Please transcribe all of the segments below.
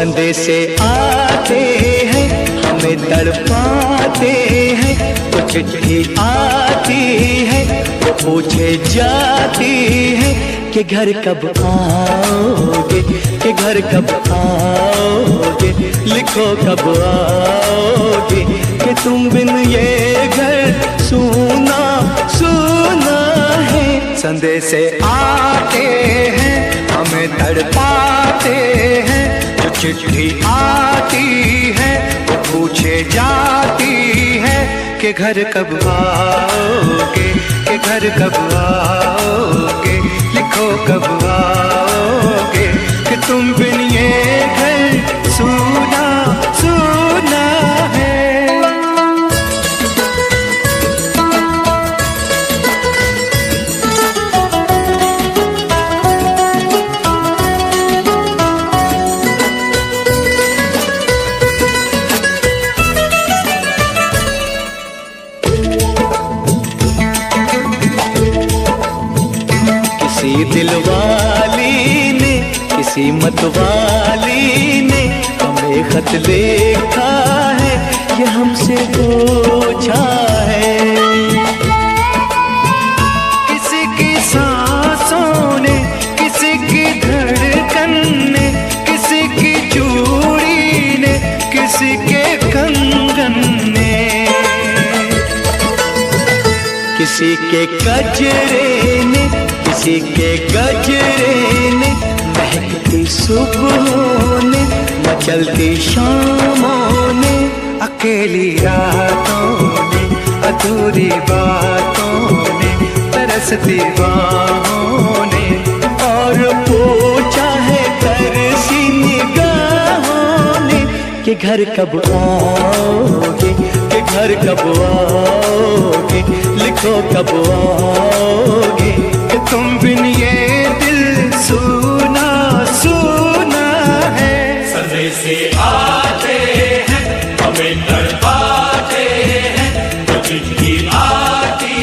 संदेशे आते हैं हमें तड़पाते हैं, तो चिट्ठी आती है वो पूछे जाती है कि घर कब आओगे, कि घर कब आओगे, लिखो कब आओगे, कि तुम बिन ये घर सूना सूना है। संदेशे आते हैं हमें तड़पाते हैं, जो चिट्ठी आती है वो पूछे जाती है कि घर कब आओगे, कि घर कब आओगे, लिखो कब आओगे, कि तुम बिन ये घर सूना सूना है। किसी दिलवाली ने, किसी मतवाली ने हमें खत लिखा है, ये हमसे पूछा है। किसी की सांसों ने, किसी की धड़कन ने, किसी की चूड़ी ने, किसी के कंगन ने, किसी के गजरे ने, किसी के गजरे ने, महकती सुबहों ने, मचलती शामों ने, अकेली रातों ने, अधूरी बातों ने, तरसती बाहों ने, और पूछा है तरसी निगाहों ने कि घर कब आओगे, कि घर कब आओगे, लिखो कब आओगे, कि तुम बिन ये दिल सूना सूना है। संदेशे आते हैं हमें तड़पाते हैं, तो चिट्ठी आती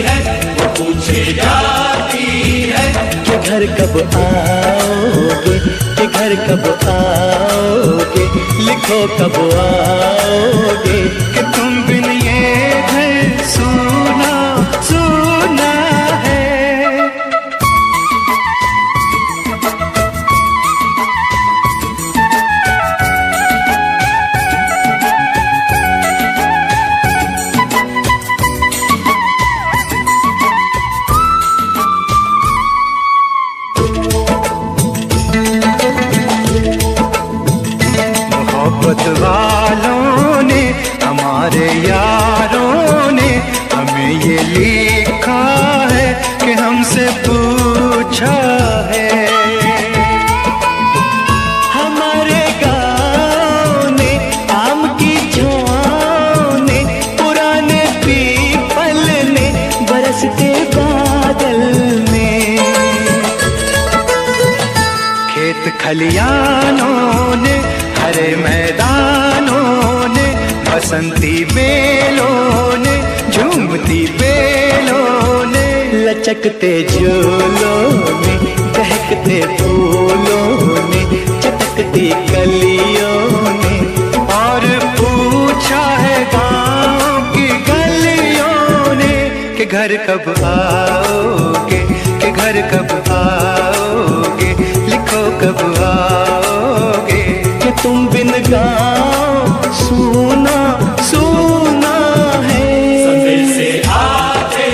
है वो पूछे जाती है कि घर कब आओगे, कि घर कब आओगे, लिखो कब आओगे, कि तुम बिन ये घर सूना सूना है। मोहब्बत वालों ने, हमारे यारों ने हमें ये लिखा है कि हमसे पूछा है। हमारे गाँव ने, आम की छाँव ने, पुराने पीपल ने, बरसते बादल ने, खेत खलियानों ने, हरे मैदानों ने, बसंती बेलों ने, झूमती बेलों ने, लचकते झूलों ने, बहकते फूलों ने, चटकती कलियों ने, और पूछा है गाँव की गलियों ने कि घर कब आओगे, कि घर कब आओगे, लिखो कब आओगे, कि तुम बिन गाँव सूना सूना है। संदेशे आते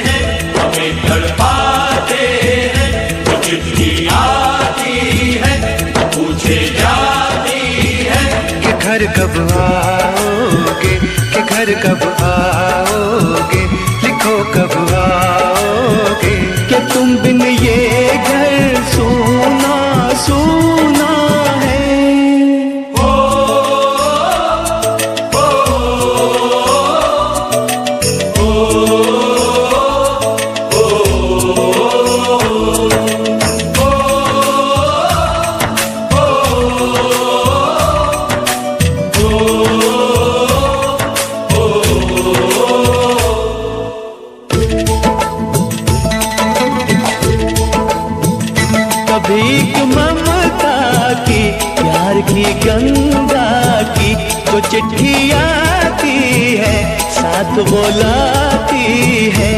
हैं हमें तड़पाते हैं, तो चिट्ठी आती है वो पूछे जाती है कि घर कब आओगे, कि घर कब आओगे, लिखो कब आओगे, कि तुम बिन ये घर सूना सूना है। की गंगा की जो चिट्ठी आती है साथ बुलाती है।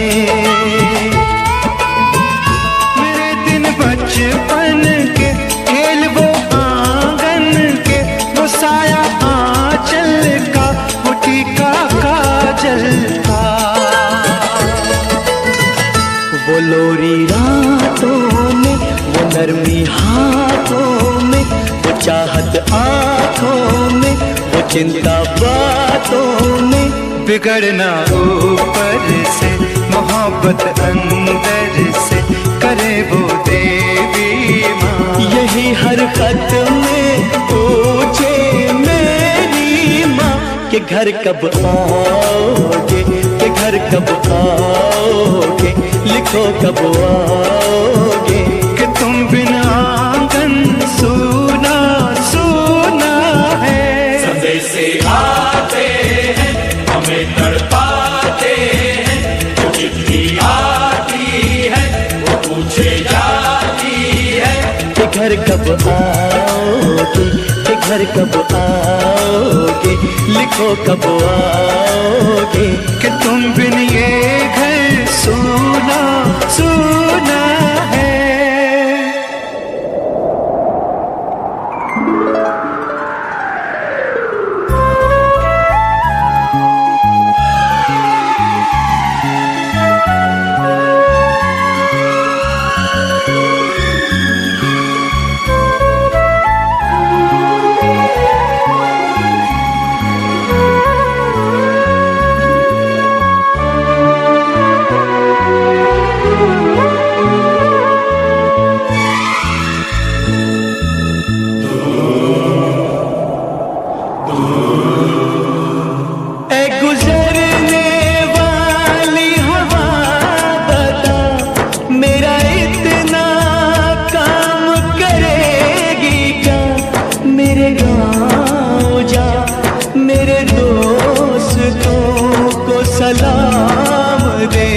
मेरे दिन बचपन के खेल वो आंगन के, वो साया आंचल का, वो टीका काजल का, वो लोरी रातों में, वो नरमी हाथों में, वो चाहत आँखों में, वो चिंता बातों में। बिगड़ना ऊपर से, मोहब्बत अंदर से, करे वो देवी माँ। यही हर खत में पूछे मेरी माँ कि घर कब आओगे, कि घर कब आओगे, लिखो कब आओगे, कि तुम बिना आंगन सूना सूना है। संदेशे आते हैं हमें तड़पाते हैं, वो चिट्ठी आती है वो पूछे जाती है कि घर कब आओगे, कि घर कब आओगे, लिखो कब आओगे, कि तुम बिन ये घर सूना सूना है। सलाम दे,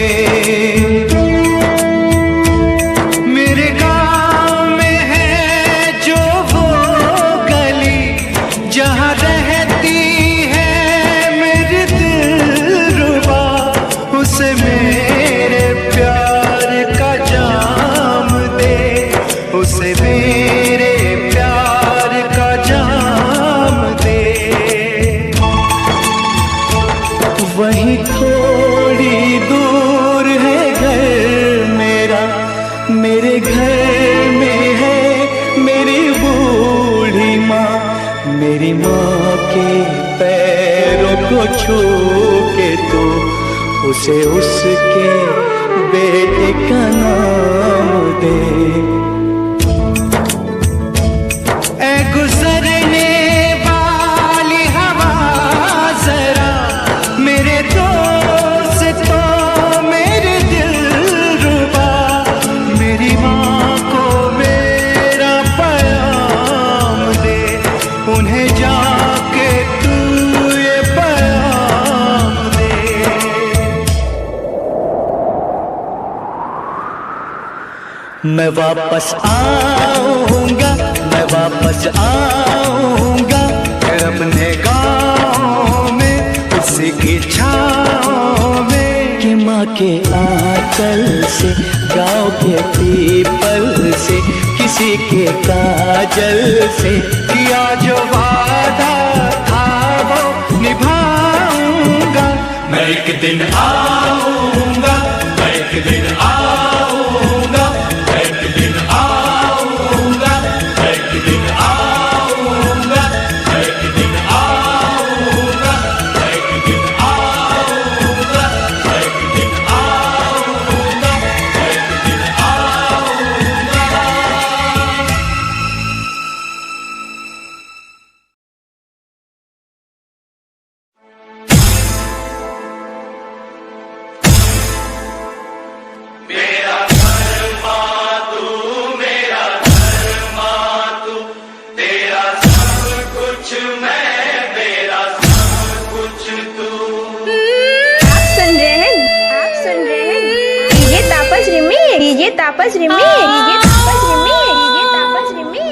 मेरे गाँव में है जो वो गली जहाँ रहती है मेरी दिलरुबा, उसे मेरे प्यार का जाम दे, उसे मेरे प्यार का जाम दे। वहीं थोड़ी दूर है घर मेरा, मेरे घर में है मेरी बूढ़ी माँ। मेरी माँ के पैरों को छू के तो उसे उसके बेटे का नाम दे। ऐ गुजरने वाली हवा जरा मेरे दोस्तों मेरे दिलरुबा, मेरी माँ को मेरा पैगाम दे, उन्हें जाके तू ये पैगाम दे। मैं वापस आऊँगा, मैं वापस आऊँगा फिर अपने गाँव में, उसी की छाँव में, कि माँ के आंचल से, गाँव के पीपल से, किसी के काजल से, किया जो वादा था वो निभाऊंगा। मैं एक दिन आऊंगा, मैं एक दिन आऊंगा, मैं एक दिन आऊंगा, मैं एक दिन आऊंगा, मैं एक दिन आऊंगा, मैं एक दिन आऊंगा, मैं एक दिन आऊंगा, मैं एक दिन आऊंगा। मेरा घर मातू, मेरा घर मातू, तेरा सब कुछ मैं, मेरा सब कुछ तू। आप सुन रहे हैं डीजे तापस रिमी, डीजे तापस रिमी, डीजे तापस रिमी, डीजे तापस रिमी।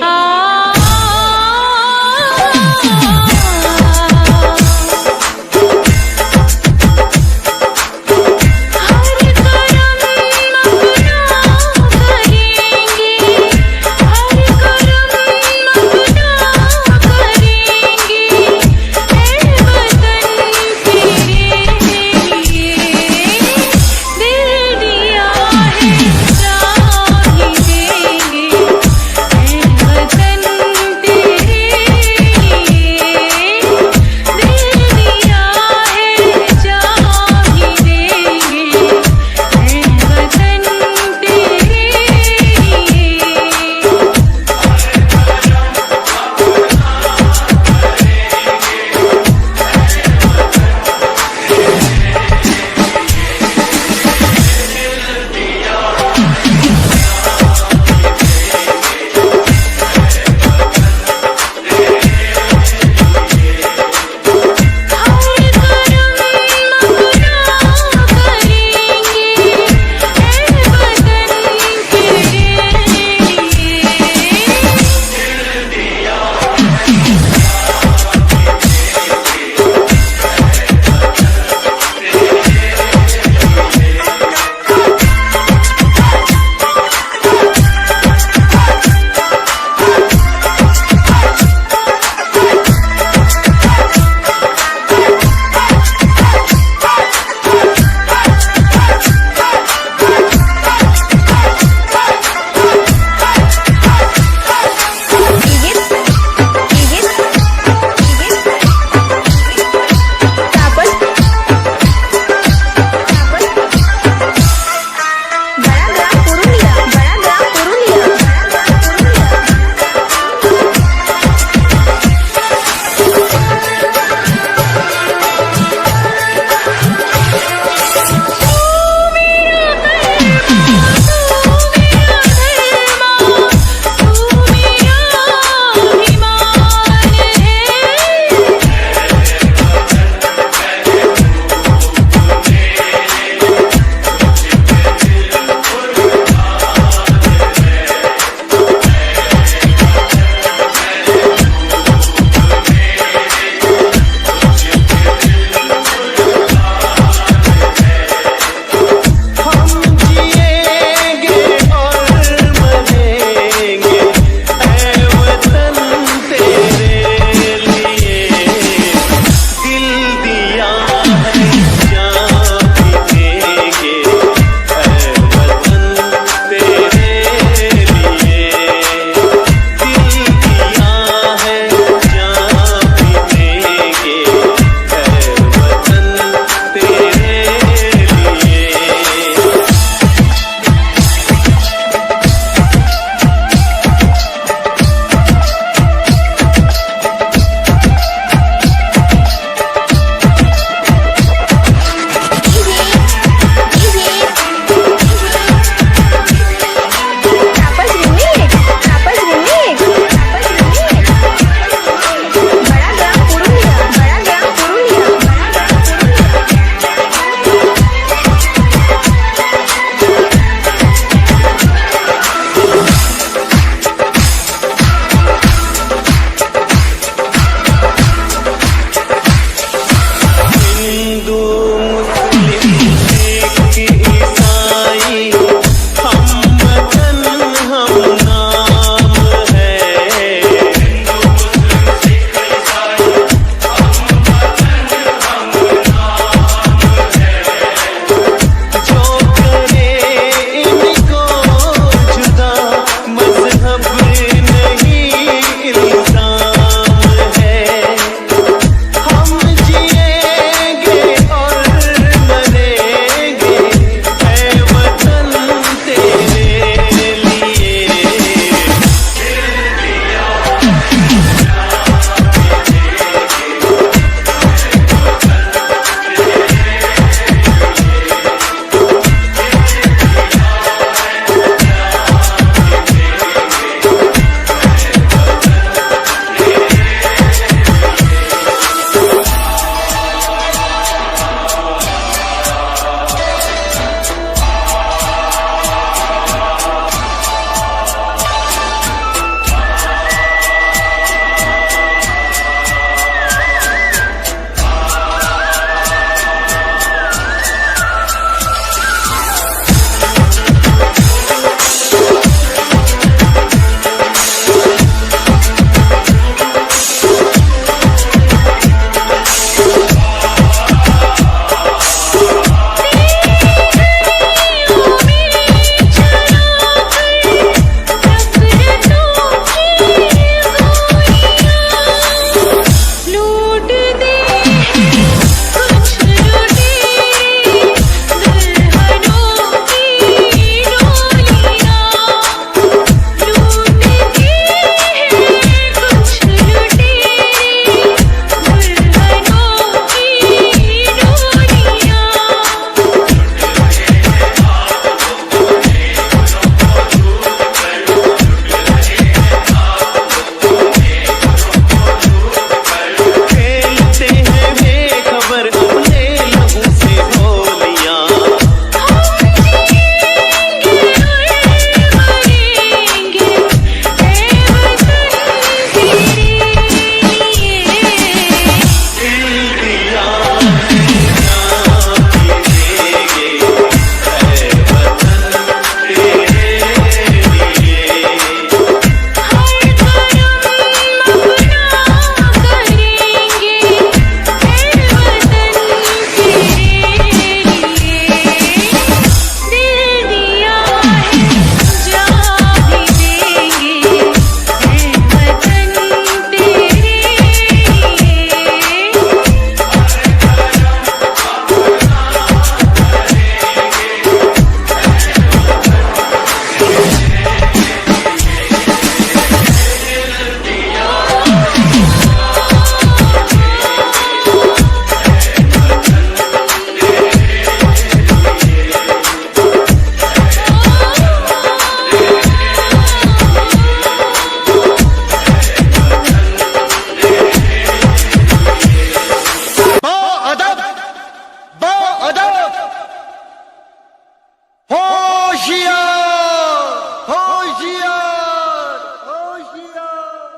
होशियार होशियार होशियार।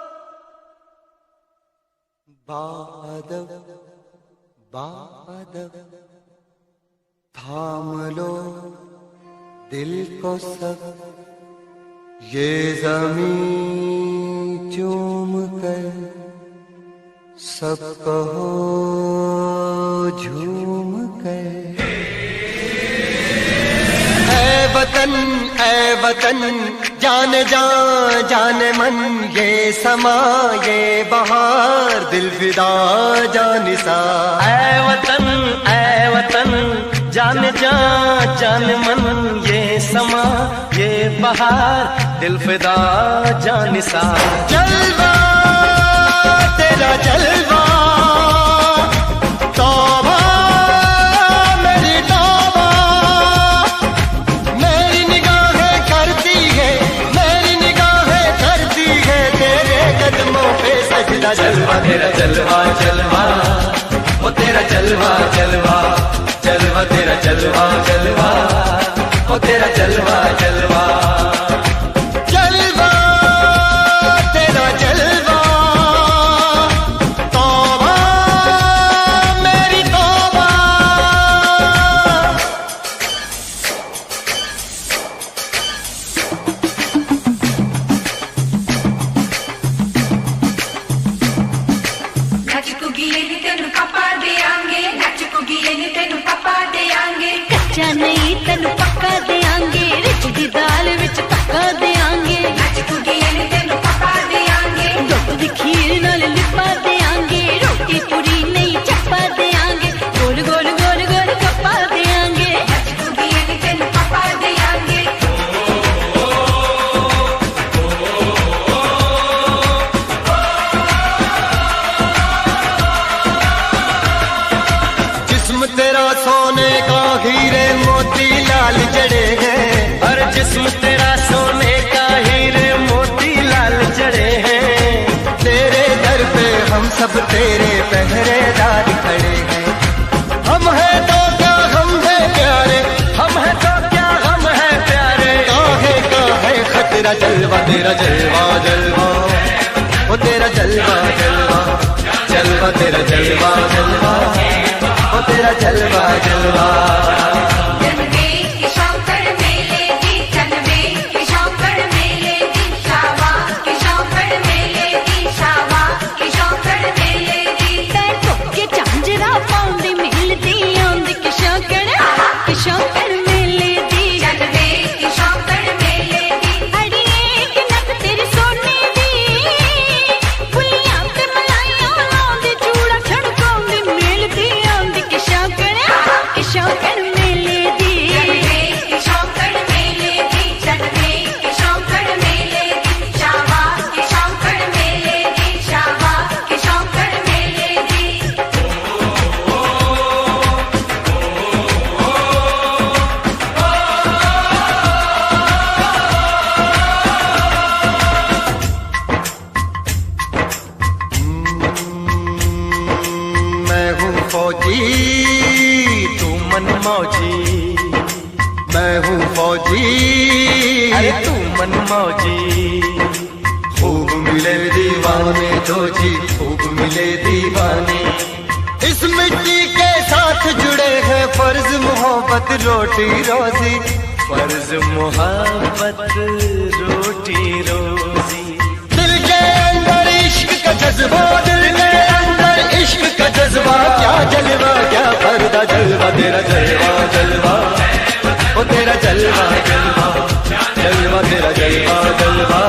बादल बादल थाम लो दिल को सब, ये ज़मीं चूम कर सब कहो झूम कर। ऐ वतन जान जान मन, ये समा ये बहार दिल फिदा जानिसा। ऐ वतन जान जान मन, ये समा ये बहार दिल फिदा जानिसा। जलवा तेरा जलवा, तौबा मेरी तौबा, मेरी निगाहें करती है तेरे कदमों पे सजदा। जलवा तेरा जलवा जलवा, वो तेरा जलवा जलवा, जलवा तेरा जलवा जलवा, वो तेरा जलवा जलवा। जलवा तेरा जलवा, तौबा मेरी तौबा। कच्चा नहीं तेनू पक्का देंगे, रिच दी दाल विच तक्का देंगे। दुध दी खीर नाल लिपा देंगे, रोटी पूरी नहीं चप्पा देंगे। गोल गोल गोल गोल कप्पा देंगे। जिस्म तेरा सोने का हीरे मोती लाल जड़े हैं, हर जिस्म तेरा सोने का हीरे मोती लाल जड़े हैं। तेरे दर पे हम सब तेरे पहरेदार खड़े हैं। हम हैं तो क्या हम हैं प्यारे, हम है तो क्या हम है प्यारे। काहे का है खतरा। जलवा तेरा जलवा जलवा, वो तेरा जलवा जलवा, जलवा तेरा जलवा जलवा, वो तेरा जलवा जलवा। झांझरा पाउंदी मिलदी आंदी कि शौकड़ मेले दी। अड़िए कि नक तेरी सोने दी, फुलियां ते मलाइयां लाउंदी, चूड़ा छड़काउंदी मिलदी आंदी कि शौकड़ मेले दी। मैं हूँ फौजी तू मन मौजी, मैं हूँ फौजी, अरे तू मन मौजी। खूब मिले दीवाने तो जी, खूब मिले दीवाने। इस मिट्टी के साथ जुड़े हैं फर्ज मोहब्बत रोटी रोजी। फर्ज मोहब्बत रोटी रोजी। दिल के अंदर इश्क का जज्बा, दिल के अंदर इश्क का जज्बा। क्या जलवा क्या पर्दा, जलवा तेरा जलवा जलवा, वो तेरा जलवा जलवा, जलवा तेरा जलवा जलवा,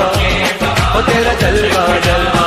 वो तेरा जलवा जलवा।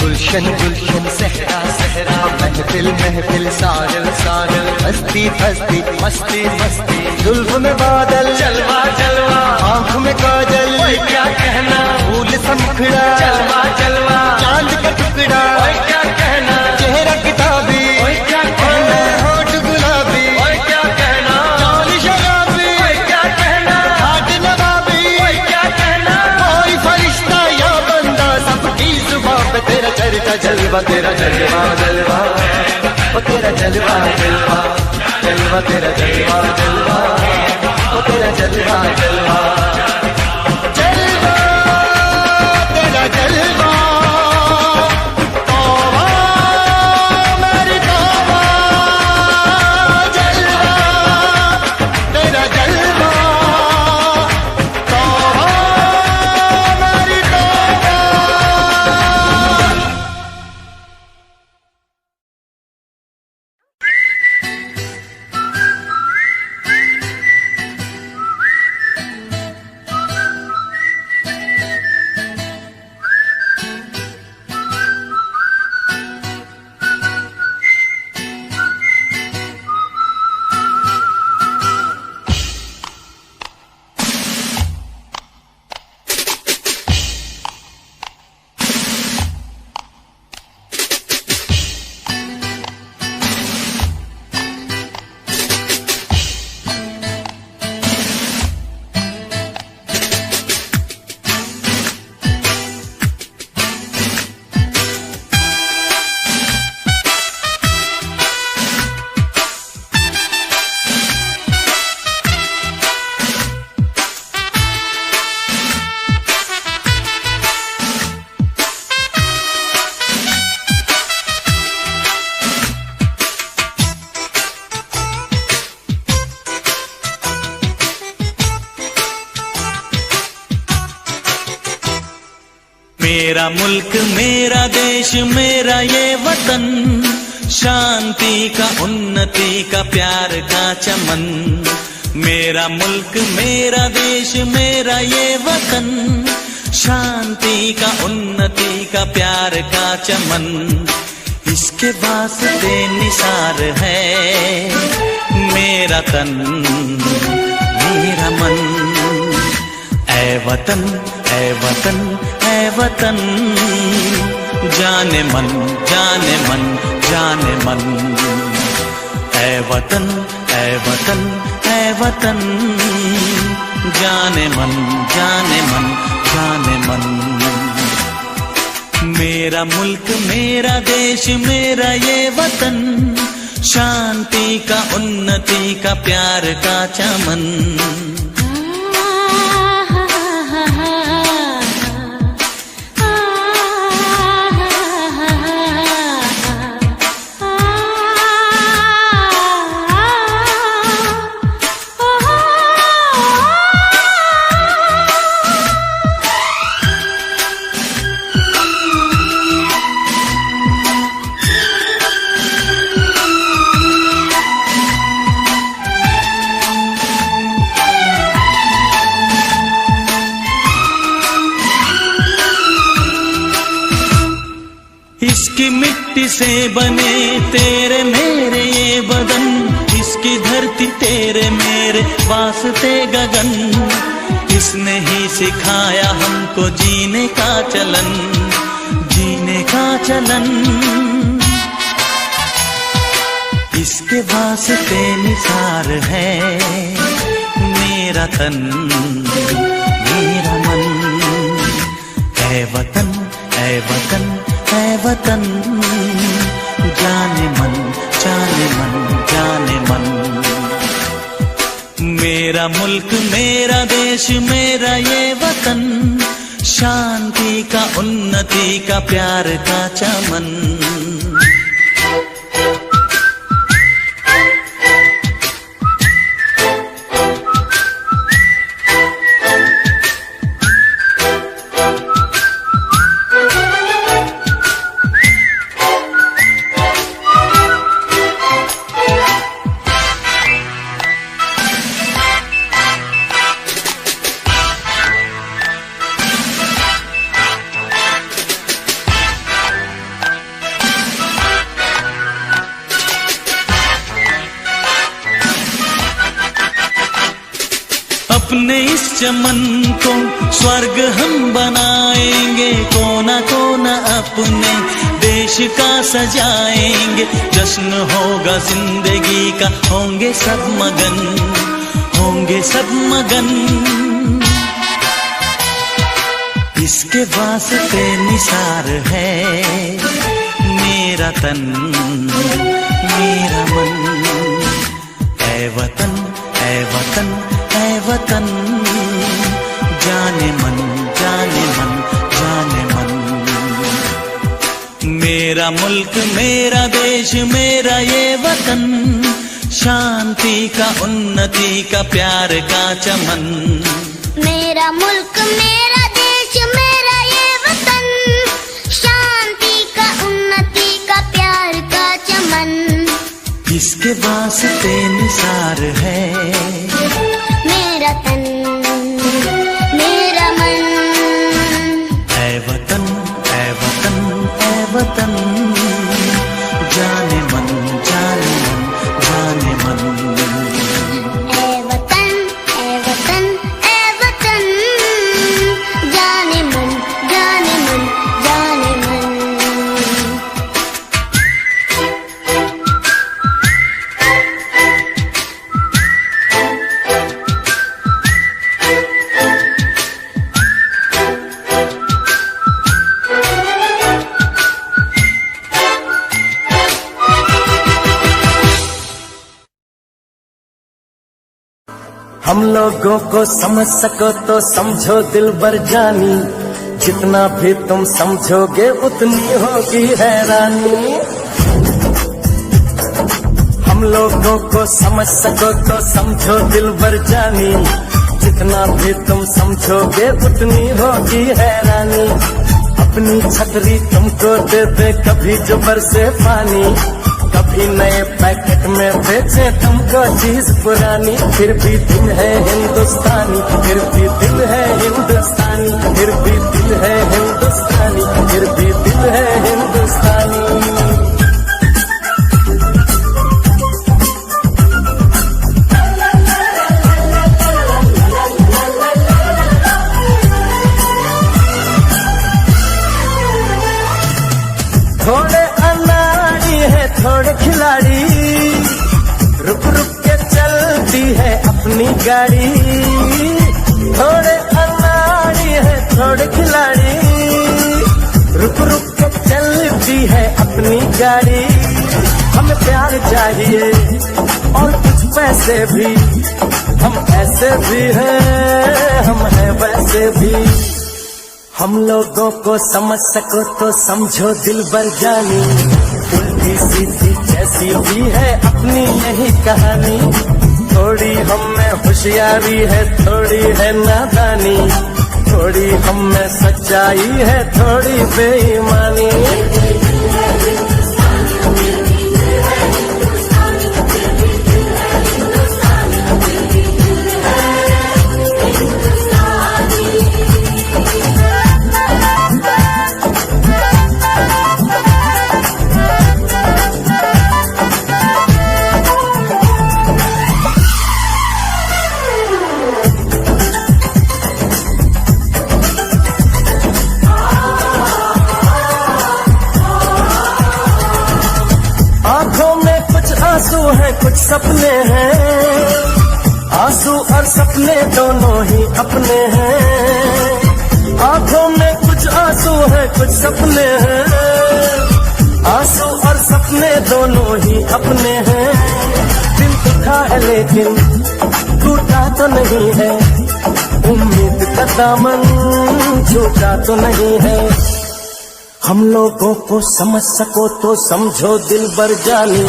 गुलशन गुलशन सहरा सहरा, महफिल महफिल साहिल साहिल, हस्ती हस्ती मस्ती मस्ती, जुल्फ में बादल, जलवा जलवा, आँख में काजल, ओए क्या कहना, फूल सा मुखड़ा, जलवा जलवा, चांद का टुकड़ा, ओए क्या कहना, चेहरा किताबी, ओए क्या कहना, जलवा तेरा जलवा जलवा ओ तेरा जलवा जलवा जलवा तेरा जलवा जलवा ओ तेरा जलवा जलवा जलवा तेरा जलवा तौबा मेरी तौबा जलवा तेरा जलवा तौबा मेरी तौबा। मेरा मुल्क मेरा देश मेरा ये वतन, शांति का उन्नति का प्यार का चमन। मेरा मुल्क मेरा देश मेरा ये वतन, शांति का उन्नति का प्यार का चमन। इसके वास्ते निसार है मेरा तन मेरा मन। ऐ वतन ऐ वतन ऐ वतन, जाने मन जाने मन जाने मन। ऐ वतन ऐ वतन ऐ वतन, जाने मन जाने मन जाने मन। मेरा मुल्क मेरा देश मेरा ये वतन, शांति का उन्नति का प्यार का चमन। इसकी मिट्टी से बने तेरे मेरे ये बदन, इसकी धरती तेरे मेरे वास्ते गगन। इसने ही सिखाया हमको जीने का चलन जीने का चलन। इसके वास्ते निसार है मेरा तन मेरा मन। ऐ वतन ऐ वतन ऐ वतन, जाने मन जाने मन जाने मन। मेरा मुल्क मेरा देश मेरा ये वतन, शांति का उन्नति का प्यार का चमन। अपने इस चमन को स्वर्ग हम बनाएंगे, कोना कोना अपने देश का सजाएंगे। जश्न होगा जिंदगी का, होंगे सब मगन होंगे सब मगन। इसके वास्ते निसार है मेरा तन मेरा मन, ऐ वतन ऐ वतन ऐ वतन, जाने मन जाने मन जाने मन। मेरा मुल्क मेरा देश मेरा ये वतन, शांति का उन्नति का प्यार का चमन। मेरा मुल्क मेरा देश मेरा ये वतन, शांति का उन्नति का प्यार का चमन। किसके वास्ते निसार है मेरा तन मेरा मन, ऐ वतन ऐ वतन ऐ वतन, जाने मन जाने मन जाने मन। ऐ वतन ऐ वतन ऐ वतन, जाने मन जाने मन जाने मन। हम लोगों को समझ सको तो समझो दिलबर जानी, जितना भी तुम समझोगे उतनी होगी हैरानी। हम लोगों को समझ सको तो समझो दिलबर जानी, जितना भी तुम समझोगे उतनी होगी हैरानी। अपनी छतरी तुमको दे दे कभी जो बरसे पानी, कभी नए पैकेट में बेचे तुमको चीज पुरानी। फिर भी दिल है हिंदुस्तानी, फिर भी दिल है हिंदुस्तानी, फिर भी दिल है हिंदुस्तानी, फिर भी दिल है हिंदुस्तानी। थोड़े अनाड़ी है थोड़े खिलाड़ी, रुक रुक के चलती है अपनी गाड़ी। थोड़े अनाड़ी है थोड़े खिलाड़ी, रुक रुक के चलती है अपनी गाड़ी। हमें प्यार चाहिए और कुछ पैसे भी, हम ऐसे भी हैं हम हैं वैसे भी। हम लोगों को समझ सको तो समझो दिलबर जानी, उल्टी सीधी जैसी भी है अपनी यही कहानी। थोड़ी हम में होशियारी है थोड़ी है नादानी, थोड़ी हम में सच्चाई है थोड़ी बेईमानी। आंसू हैं कुछ सपने हैं, आंसू और सपने दोनों ही अपने हैं। आंखों में कुछ आंसू हैं कुछ सपने हैं, आंसू और सपने दोनों ही अपने हैं। दिल दुखा है लेकिन टूटा तो नहीं है, उम्मीद का दामन छूटा तो नहीं है। हम लोगों को समझ सको तो समझो दिलबर जानी,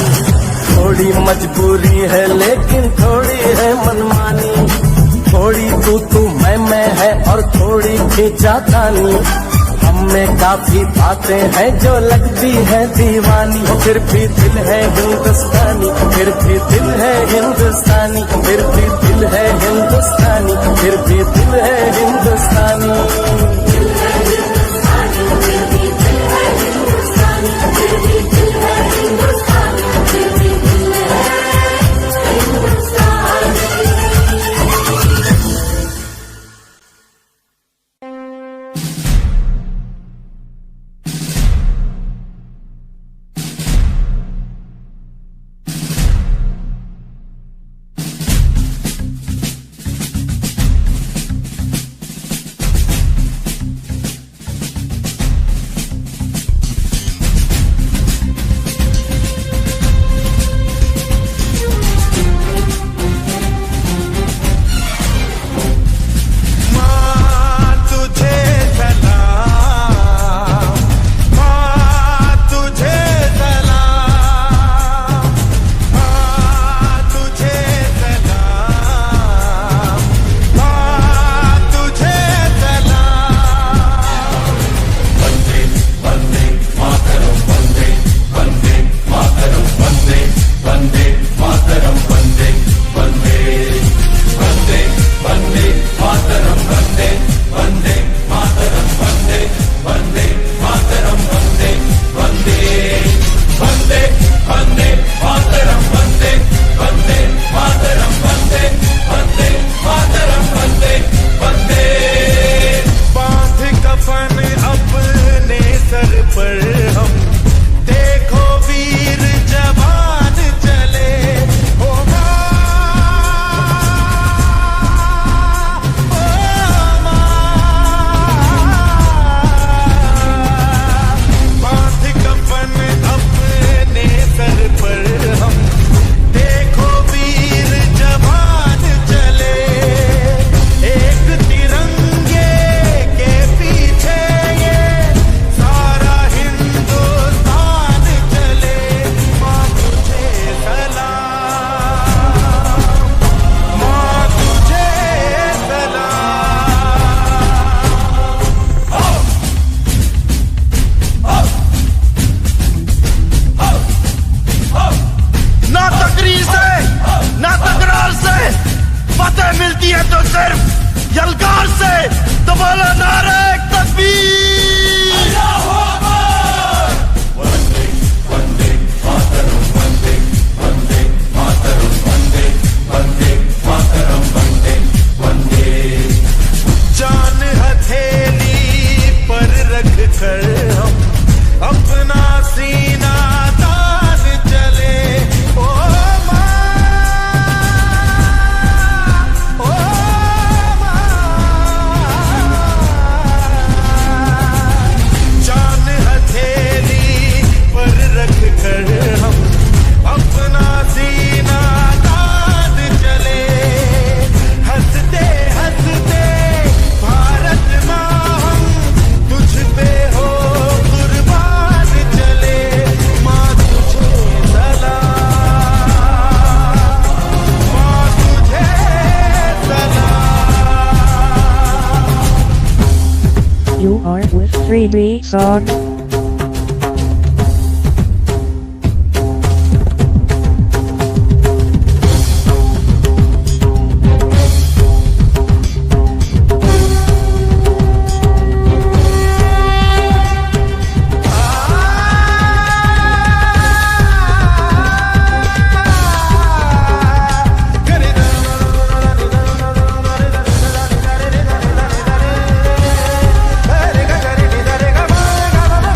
थोड़ी मजबूरी है लेकिन थोड़ी है मनमानी। थोड़ी तू मैं है और थोड़ी खींचातानी, हम में काफी बातें हैं जो लगती है दीवानी। फिर भी दिल है हिंदुस्तानी, फिर भी दिल है हिंदुस्तानी, फिर भी दिल है हिंदुस्तानी, फिर भी दिल है हिंदुस्तानी। है तो सिर्फ यलगार से, तो बोलो नारे तकबीर। जान हथेली पर रख कर हम अपना सीना तान चले। ओ माँ, ओ माँ, जान हथेली पर रख कर हम अपना सीना तान चले। हंसते हंसते भारत माँ हम तुझ पे हो कुर्बान चले। माँ तुझे सलाम, माँ तुझे सलाम। You are with 3D song. रे गा रे रे गा मा गा मा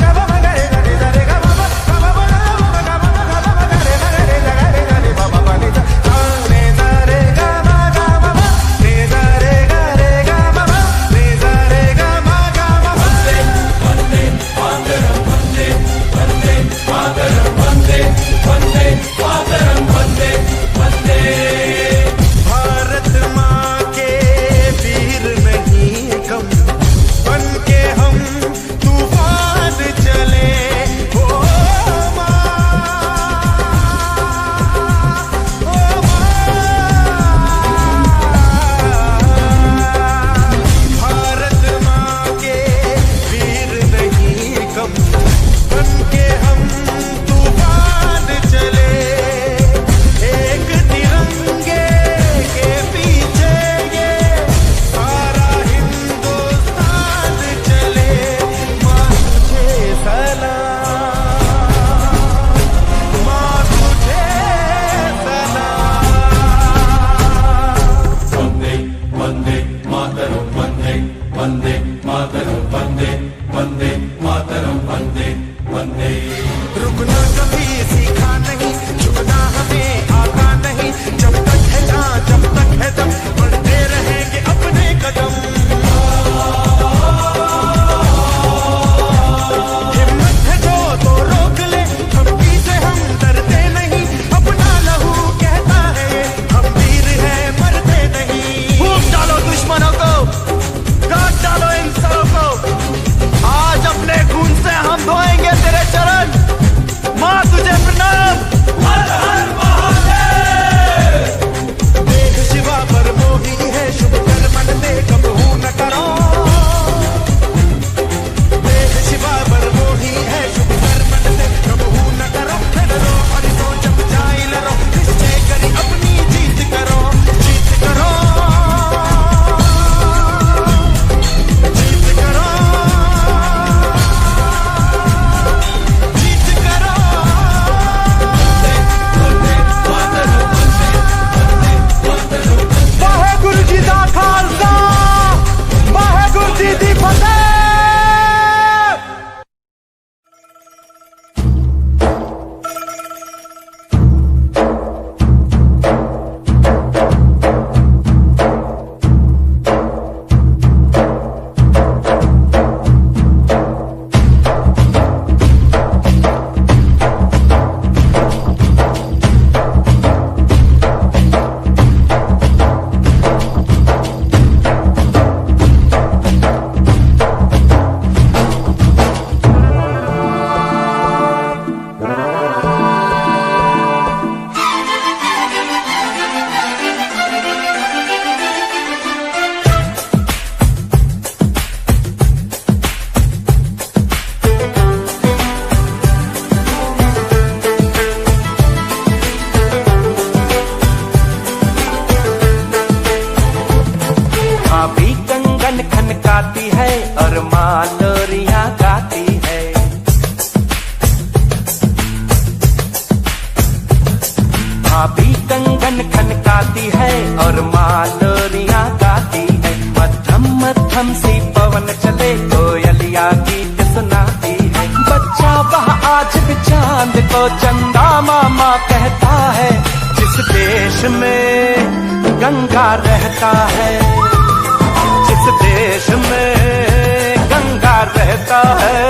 भाभी कंगन खनकाती है और माँ लोरियां गाती है। मध्यम मध्यम सी पवन चले कोयलिया गीत सुनाती है। बच्चा वह आज भी चांद को चंदा मामा कहता है। जिस देश में गंगा रहता है, जिस देश में गंगा रहता है।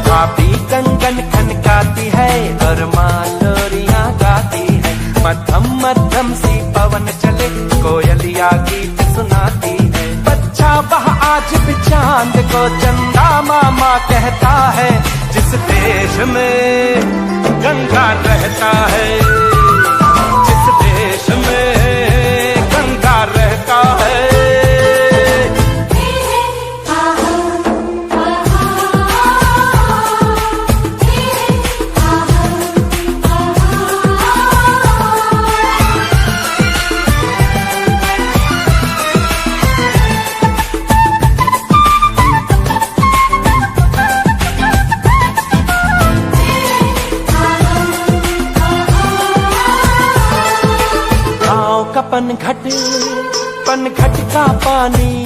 भाभी कंगन खनकाती है और माँ लोरियां गाती है। मध्यम मध्यम सी पवन चले कोयलिया गीत सुनाती है। बच्चा वह आज भी चांद को चंदा मामा कहता है। जिस देश में गंगा रहता है, जिस देश में गंगा रहता है। पनघट का पानी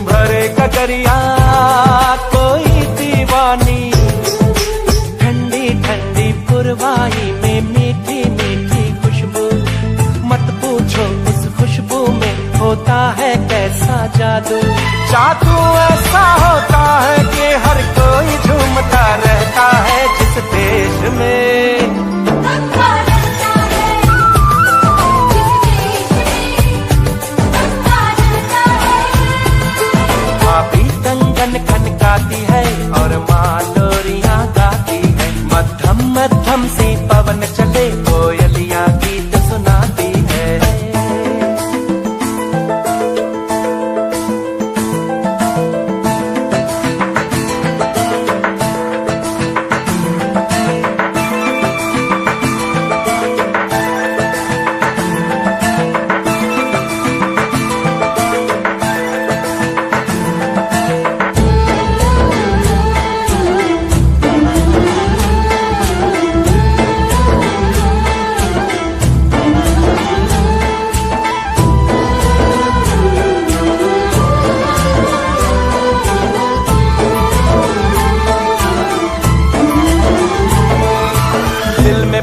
भरे गगरिया कोई दीवानी। ठंडी ठंडी पुरवाई में मीठी मीठी खुशबू। मत पूछो उस खुशबू में होता है कैसा जादू। जादू ऐसा होता है कि हर कोई झूमता रहता है। जिस देश में खनकाती है और माँ लोरियां गाती है। मध्यम मध्यम सी पवन चले कोयलियां गीत सुनाती है।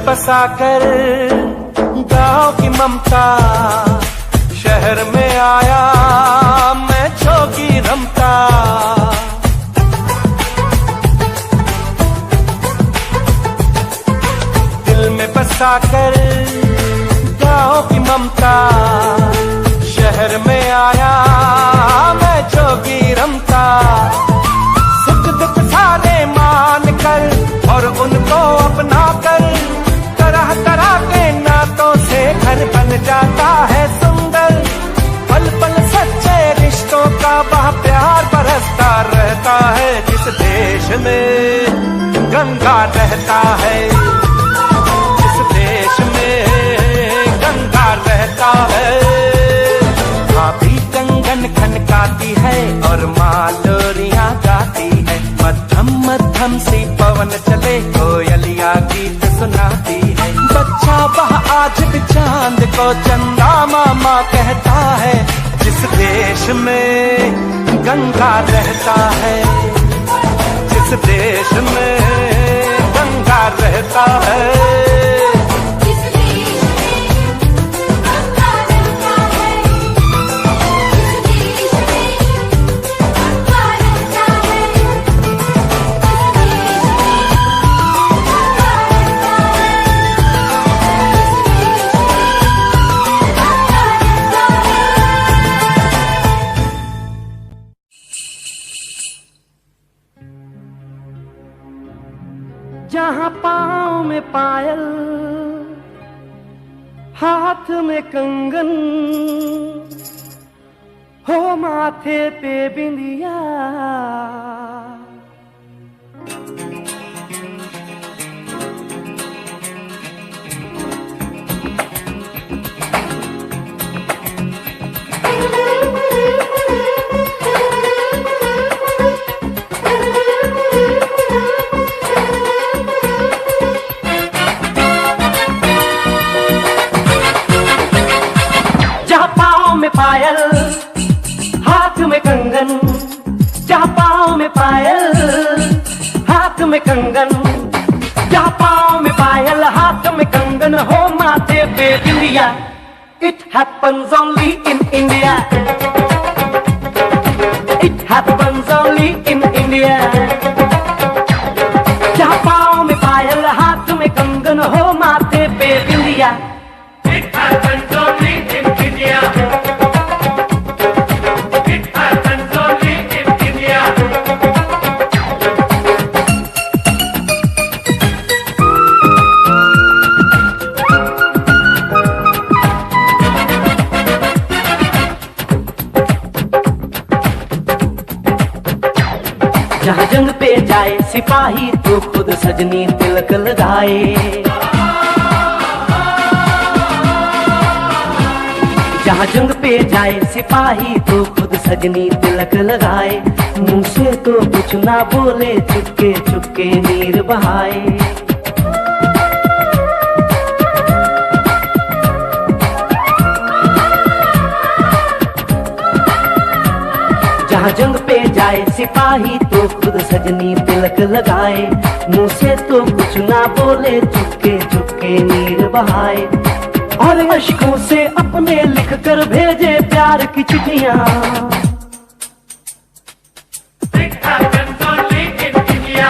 बसाकर गाँव की ममता शहर में आया मैं जोगी रमता। दिल में बसाकर गाँव की ममता शहर में आया मैं जोगी रमता। सुख दुख सारे मान कर और उनको अपना कर तरह तरह के नातों से घर बन जाता है सुंदर। पल पल सच्चे रिश्तों का वह प्यार बरसता रहता है। जिस देश में गंगा रहता है, जिस देश में गंगा रहता है। भाभी कंगन खनकाती है और माँ लोरियां गाती है। मध्यम मध्यम सी पवन चले कोयलिया गीत सुनाती है। बच्चा वह आज भी चांद को चंदा मामा कहता है। जिस देश में गंगा रहता है, जिस देश में गंगा रहता है। जहाँ पाँव में पायल, हाथ में कंगन, हो माथे पे बिंदिया। पायल, हाथ में कंगन, जहाँ पाँव में पायल, हाथ में कंगन, जहाँ पाँव में पायल, हाथ में कंगन हो माथे पे बिंदिया। It happens only in India. It happens only in India. जहाँ पाँव में पायल, हाथ में कंगन हो माथे पे बिंदिया। It happens only in India. It happens only in India. जहाँ जंग पे जाए सिपाही तो खुद सजनी तिलक लगाए। जहाँ जंग पे जाए सिपाही तो खुद सजनी तिलक लगाए। मुंह से तो कुछ ना बोले, चुपके चुपके नीर बहाए। जहाँ जंग पे जाए सिपाही तो खुद सजनी तिलक लगाए। मुंह से तो कुछ ना बोले, चुपके चुपके नीर बहाए। और अश्कों से अपने लिख कर भेजे प्यार की चिट्ठियां। It happens only in India.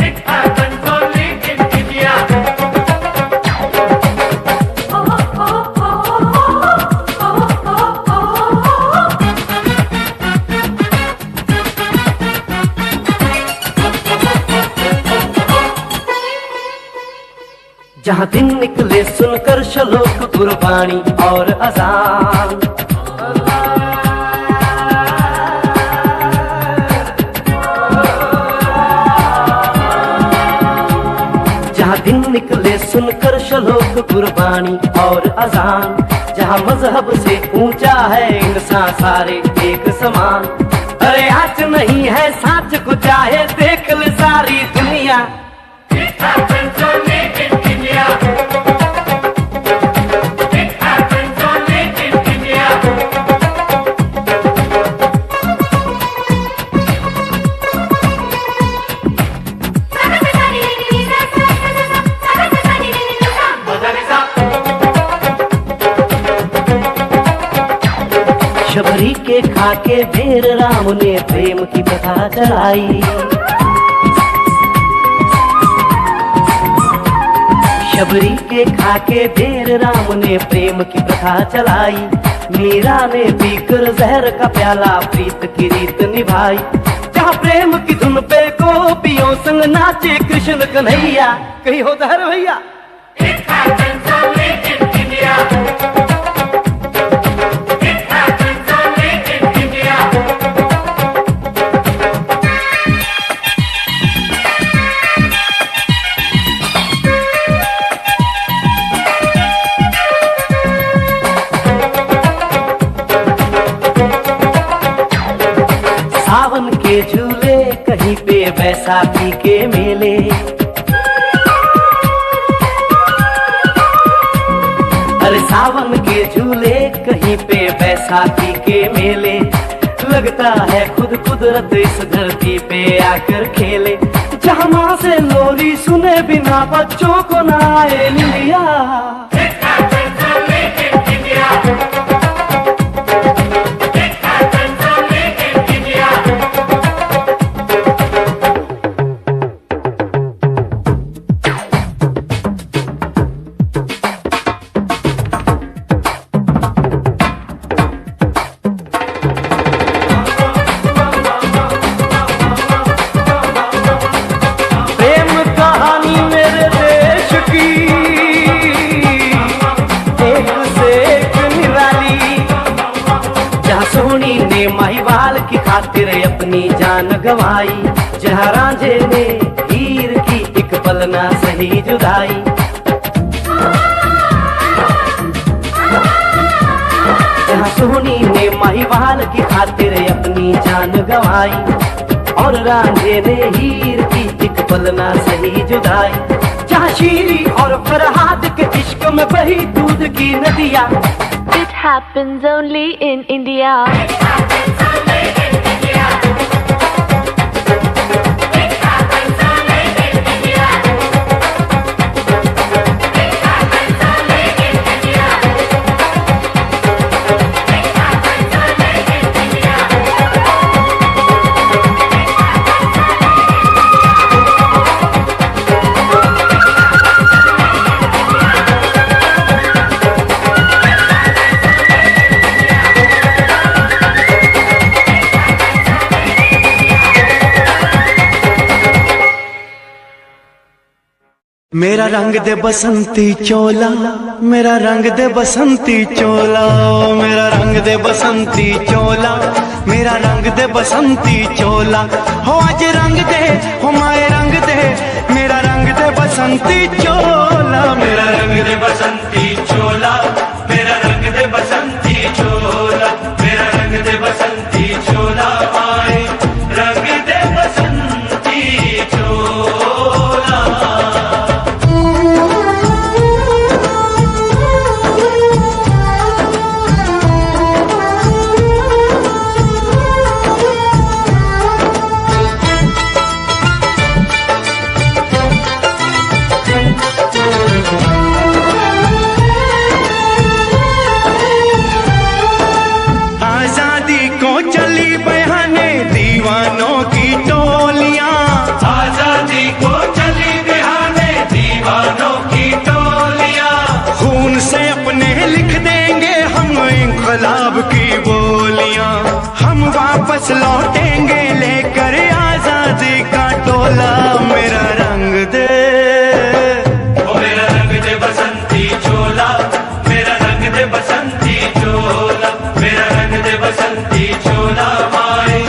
It happens only in India. जहाँ दिन निकले सुनकर श्लोक गुरबाणी और अजान। जहाँ दिन निकले सुनकर श्लोक गुरबाणी और अजान। जहाँ मजहब से ऊंचा है इंसान सारे एक समान। अरे आज नहीं है साच को चाहे देख ले सारी दुनिया। It happens only in India. It happens only in India. Shabari के खाके बेर राम ने प्रेम की कथा चलाई। शबरी के खाके बेर राम ने प्रेम की प्रथा चलाई। मीरा ने पीकर जहर का प्याला प्रीत की रीत निभाई। जहाँ प्रेम की धुन पे गोपियों संग नाचे कृष्ण कन्हैया। कहीं हो जहर भैया। It happens only in India. It happens only in India. सावन के झूले कहीं पे बैसाखी के मेले। अरे सावन के झूले कहीं पे बैसाखी के मेले। लगता है खुद कुदरत इस धरती पे आकर खेले। जहाँ माँ से लोरी सुने बिना बच्चों को ना आए निंदिया। It happens only in India. It happens only in India. प्रेम कहानी मेरे देश की एक से एक निराली। जहाँ सोनी ने महिवाल की खातिर अपनी जान गंवाई। जहाँ रांझे ने हीर की एक पल ना सही जुदाई। जहाँ सोनी ने महिवाल की खातिर अपनी जान गंवाई। और रांझे ने हीर की एक पल ना सही जुदाई। जहाँ शीरी और फरहाद के इश्क में बही दूध की नदियाँ। It happens only in India. मेरा रंग दे बसंती चोला, मेरा रंग दे बसंती चोला, मेरा रंग दे बसंती चोला, मेरा रंग दे बसंती चोला। हो आज रंग दे, हो माए रंग दे, मेरा रंग दे बसंती चोला, मेरा रंग दे बसंती चोला, मेरा रंग दे बसंती चोला, मेरा रंग दे बसंती चोला, माए रंग दे बसंती चोला। आजादी को चली बहाने दीवानों की टोलियां, आजादी को चली बहाने दीवानों की टोलियां। खून से अपने लिख देंगे हम इंकलाब की बोलियां, हम वापस लौटेंगे लेकर आजादी का टोला। मेरा रंग दे, ओ मेरा रंग दे बसंती चोला, मेरा रंग दे बसंती चोला, मेरा रंग दे बसंती चोला, माए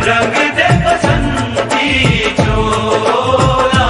रंग दे बसंती चोला।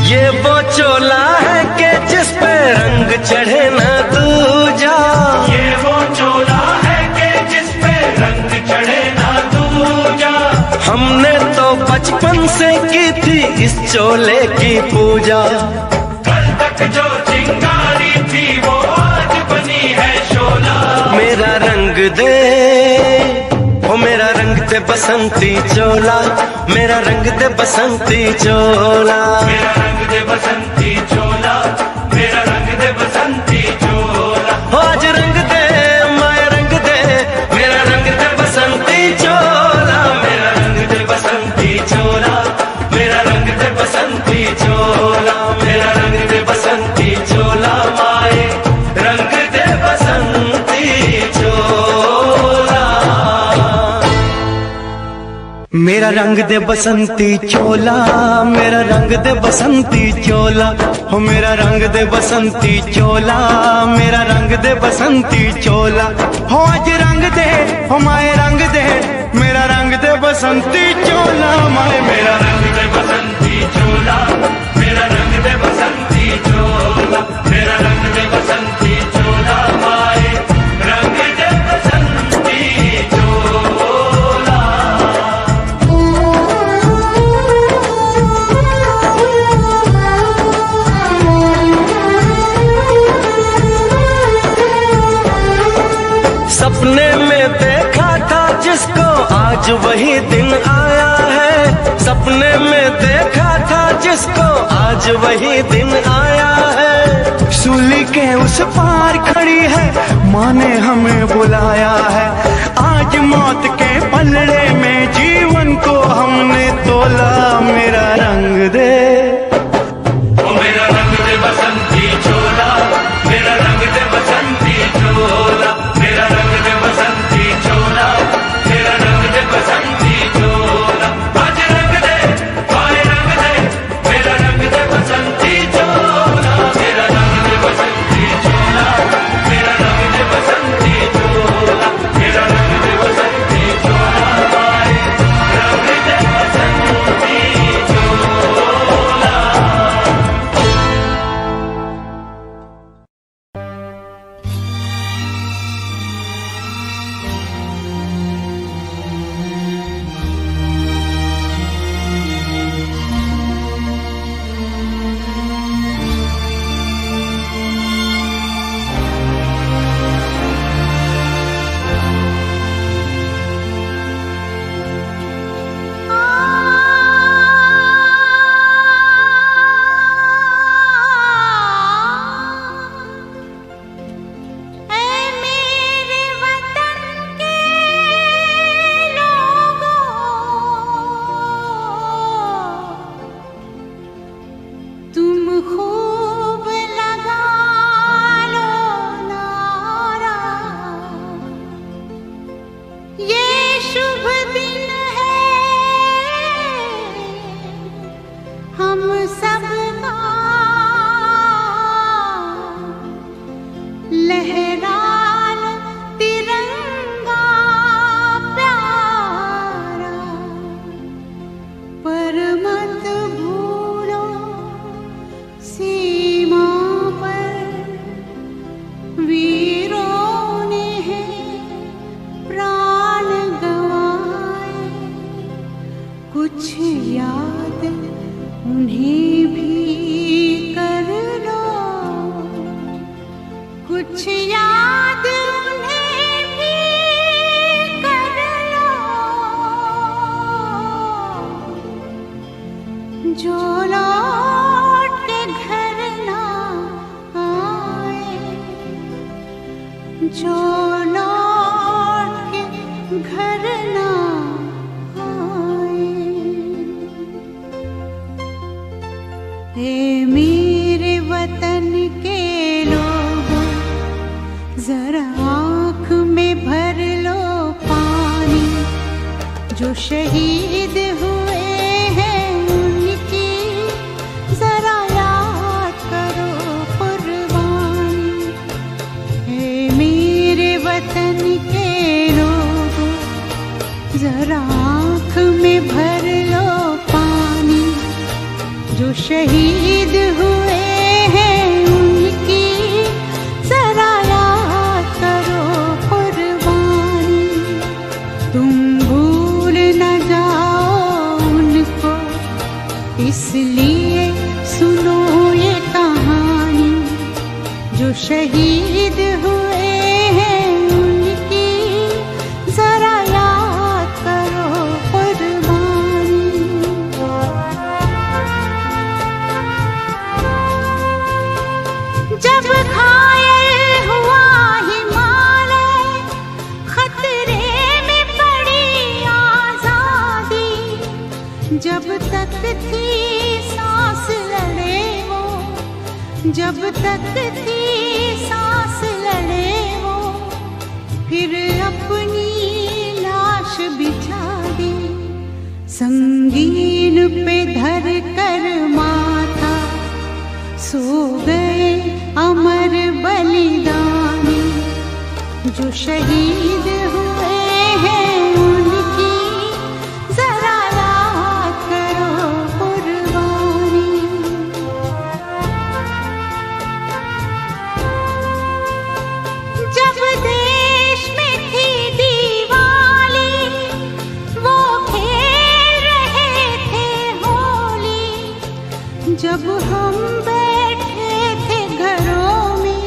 ये वो चोला है कि जिस पे रंग चढ़े न दूजा, ये वो चोला है कि जिस पे रंग चढ़े न दूजा। हमने तो बचपन से की थी इस चोले की पूजा, कल तक जो चिंगारी थी वो आज बनी है शोला। मेरा रंग दे, ओ मेरा रंग दे बसंती चोला, मेरा रंग दे बसंती चोला, मेरा रंग दे बसंती चोला, मेरा रंग दे बसंती चोला। आज रंग दे माया रंग दे, मेरा रंग दे बसंती चोला, मेरा रंग दे बसंती चोला, मेरा रंग दे बसंती चोला, मेरा रंग दे बसंती चोला, माए रंग दे बसंती चोला। मेरा रंग दे बसंती चोला, मेरा रंग दे बसंती चोला, हो मेरा रंग दे बसंती चोला, मेरा रंग दे बसंती चोला। हो आज रंग दे, हो माए रंग दे, मेरा रंग दे बसंती चोला, माए मेरा रंग दे बसंती चोला, मेरा रंग दे बसंती चोला, मेरा रंग दे बसंती चोला, माए रंग दे बसंती चोला। सपने में देखा था जिसको आज वही दिन आया है, सपने में देखा था जिसको आज वही दिन आया है। सूली के उस पार खड़ी है माँ ने हमें बुलाया है, आज मौत के पलड़े में जीवन को हमने तोला। मेरा रंग दे, ओ मेरा रंग दे बसंती चोला, मेरा रंग दे बसंती चोला, मेरा रंग दे बसंती चोला, मेरा रंग दे बसंती चोला। आज रंग दे माए रंग दे, मेरा रंग दे बसंती चोला, मेरा रंग दे बसंती चोला, मेरा रंग दे बसंती लहराल तिरंगा प्यारा, पर मत भूलो सीमा पर वीरों ने है प्राण गंवाए। कुछ याद उन्हें भी कर लो, कुछ याद उन्हें भी कर लो, जो लौट के घर ना आए, जो लौट के घर ना आए। ए मेरे वतन के लोगों, जरा आँख में भर लो पानी, जो शहीद हुए हैं उनकी जरा याद करो कुर्बानी। हे मेरे वतन के लोगों, जरा आँख में भर लो पानी, जो शहीद हुए हैं उनकी जरा याद करो कुर्बानी। तुम भूल न जाओ उनको, इसलिए सुनो ये कहानी, जो शहीद हुए हैं उनकी जरा याद करो कुर्बानी। जब घायल हुआ हिमालय, खतरे में पड़ी आजादी, जब तक थी सांस लड़े वो, जब तक थी सांस लड़े वो, फिर अपनी लाश बिछा दी, संगीन पे धर कर माथा, सो गए अमर बलिदानी, जो शहीद हुए हैं उनकी जरा याद करो कुर्बानी। जब देश में थी दिवाली, वो खेल रहे थे होली, जब हम बैठे थे घरों में,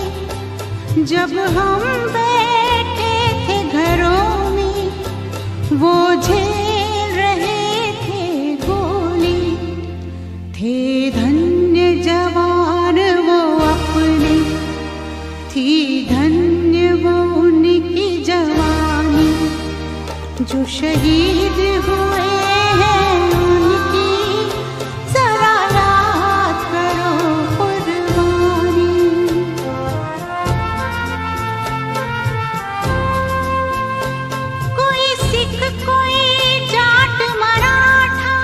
जब हम बैठे थे घरों में, वो झेल रहे थे गोली। थे धन्य जवान वो अपने, थी धन्य वो उनकी जवानी, जो शहीद हुए हैं उनकी जरा याद करो कुर्बानी। कोई सिख कोई जाट मराठा,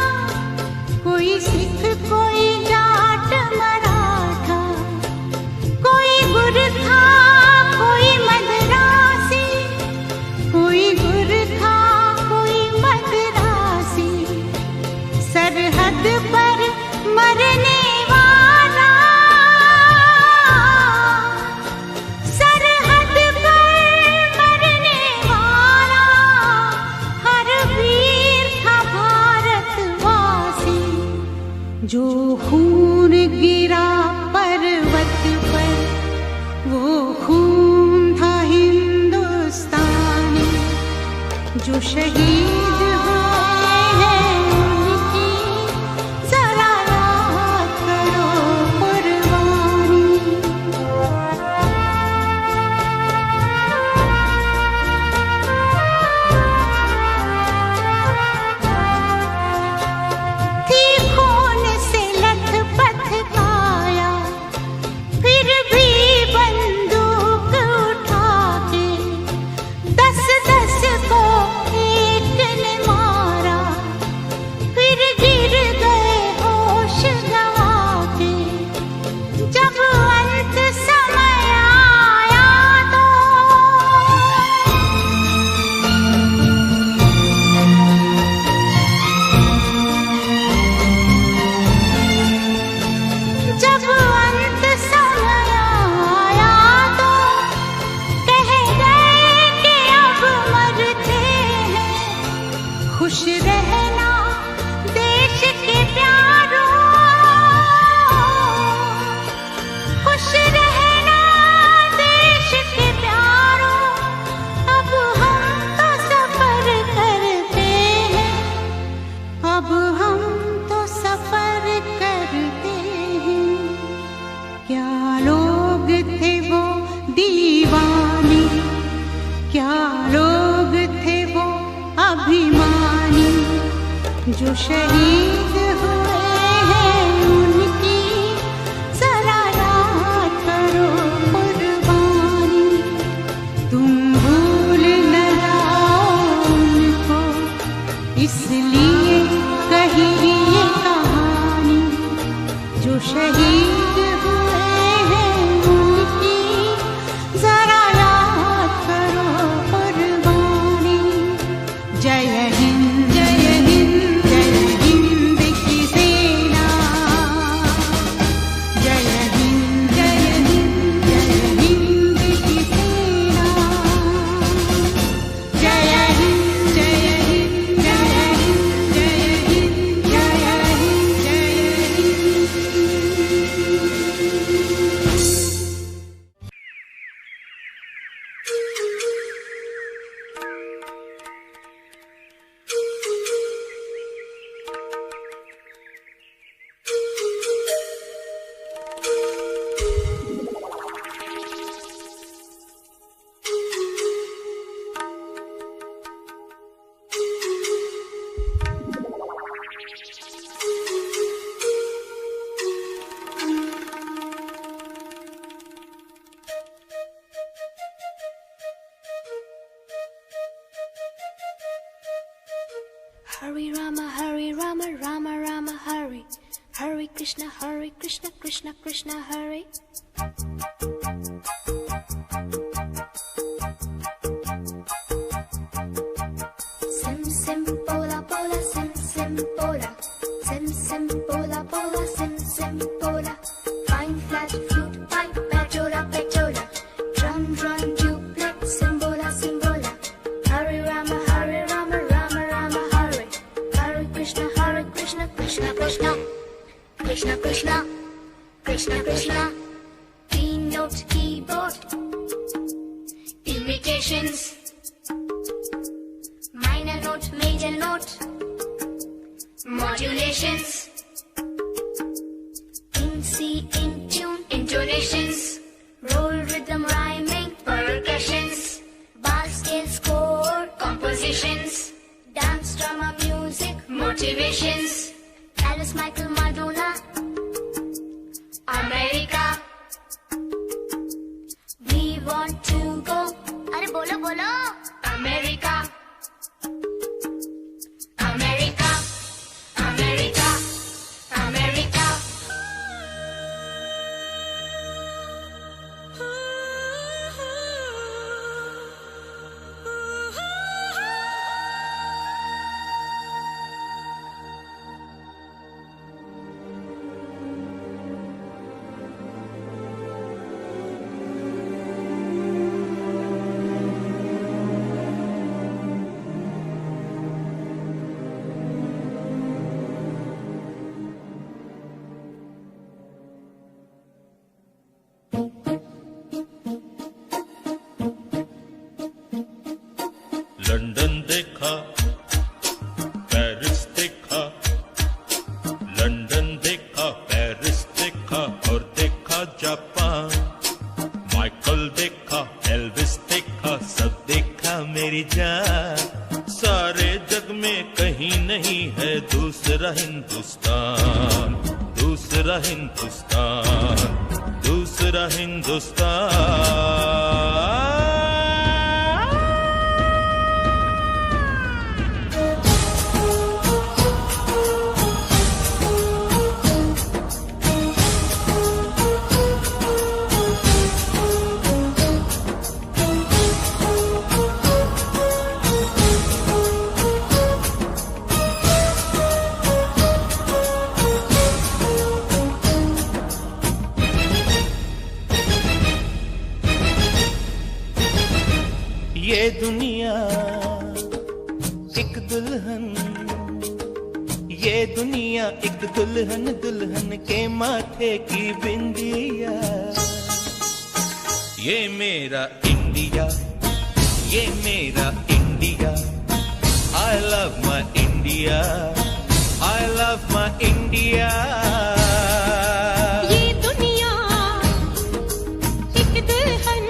कोई सिख कोई जाट मराठा, कोई गुरखा कोई मद्रासी, कोई गुरखा कोई मद्रासी, सरहद पर मरने वाला, सरहद पर मरने वाला, हर वीर था भारतवासी, जो खून गिरा पर्वत पर, वो खून था हिंदुस्तानी, जो शहीद हुए हैं उनकी जरा याद करो कुर्बानी। थी खून से लथपथ काया, फिर भी बंदूक उठा के 10-10 को एक दीवानी, क्या लोग थे वो अभिमानी जो शहीद हुए हैं उनकी जरा याद करो कुर्बानी। तुम भूल न जाओ उनको इसलिए कही ये कहानी जो शहीद हुए हैं उनकी जरा याद करो कुर्बानी। जय हिंद जय हिंद जय हिंद की सेना, जय हिंद जय हिंद जय हिंद की सेना, जय हिंद जय हिंद जय हिंद जय हिंद जय हिंद जय Hare Rama, Rama Rama, Hare. Hare Krishna, Krishna Krishna, Hare. Sim sim pola pola, sim sim pola. Sim sim pola pola, sim sim pola. Fine flat flute, pipe, pejola pejola. Drum drum duplex, simbola simbola. Hare Rama, Rama Rama, Hare. Hare Krishna, Krishna Krishna. Krishna Krishna, Krishna Krishna. Keynote keyboard. Imitations. Minor note, major note. Modulations. In C, in tune, intonations. Roll rhythm, rhyming, percussions. Bar scale, score, compositions. Dance, drama, music, motivations. Alice, Michael, Madonna. America. We want to go. अरे बोलो बोलो. America. America. America. America. London देखा, Paris देखा, London देखा, Paris देखा और देखा Japan. Michael देखा, एल्विस देखा, सब देखा मेरी जान। सारे जग में कहीं नहीं है दूसरा हिंदुस्तान, दूसरा हिंदुस्तान, दूसरा हिंदुस्तान। ये दुनिया एक दुल्हन, ये दुनिया एक दुल्हन, दुल्हन के माथे की बिंदिया। ये मेरा इंडिया, ये मेरा India. I love my India, I love my India। ये दुनिया एक दुल्हन,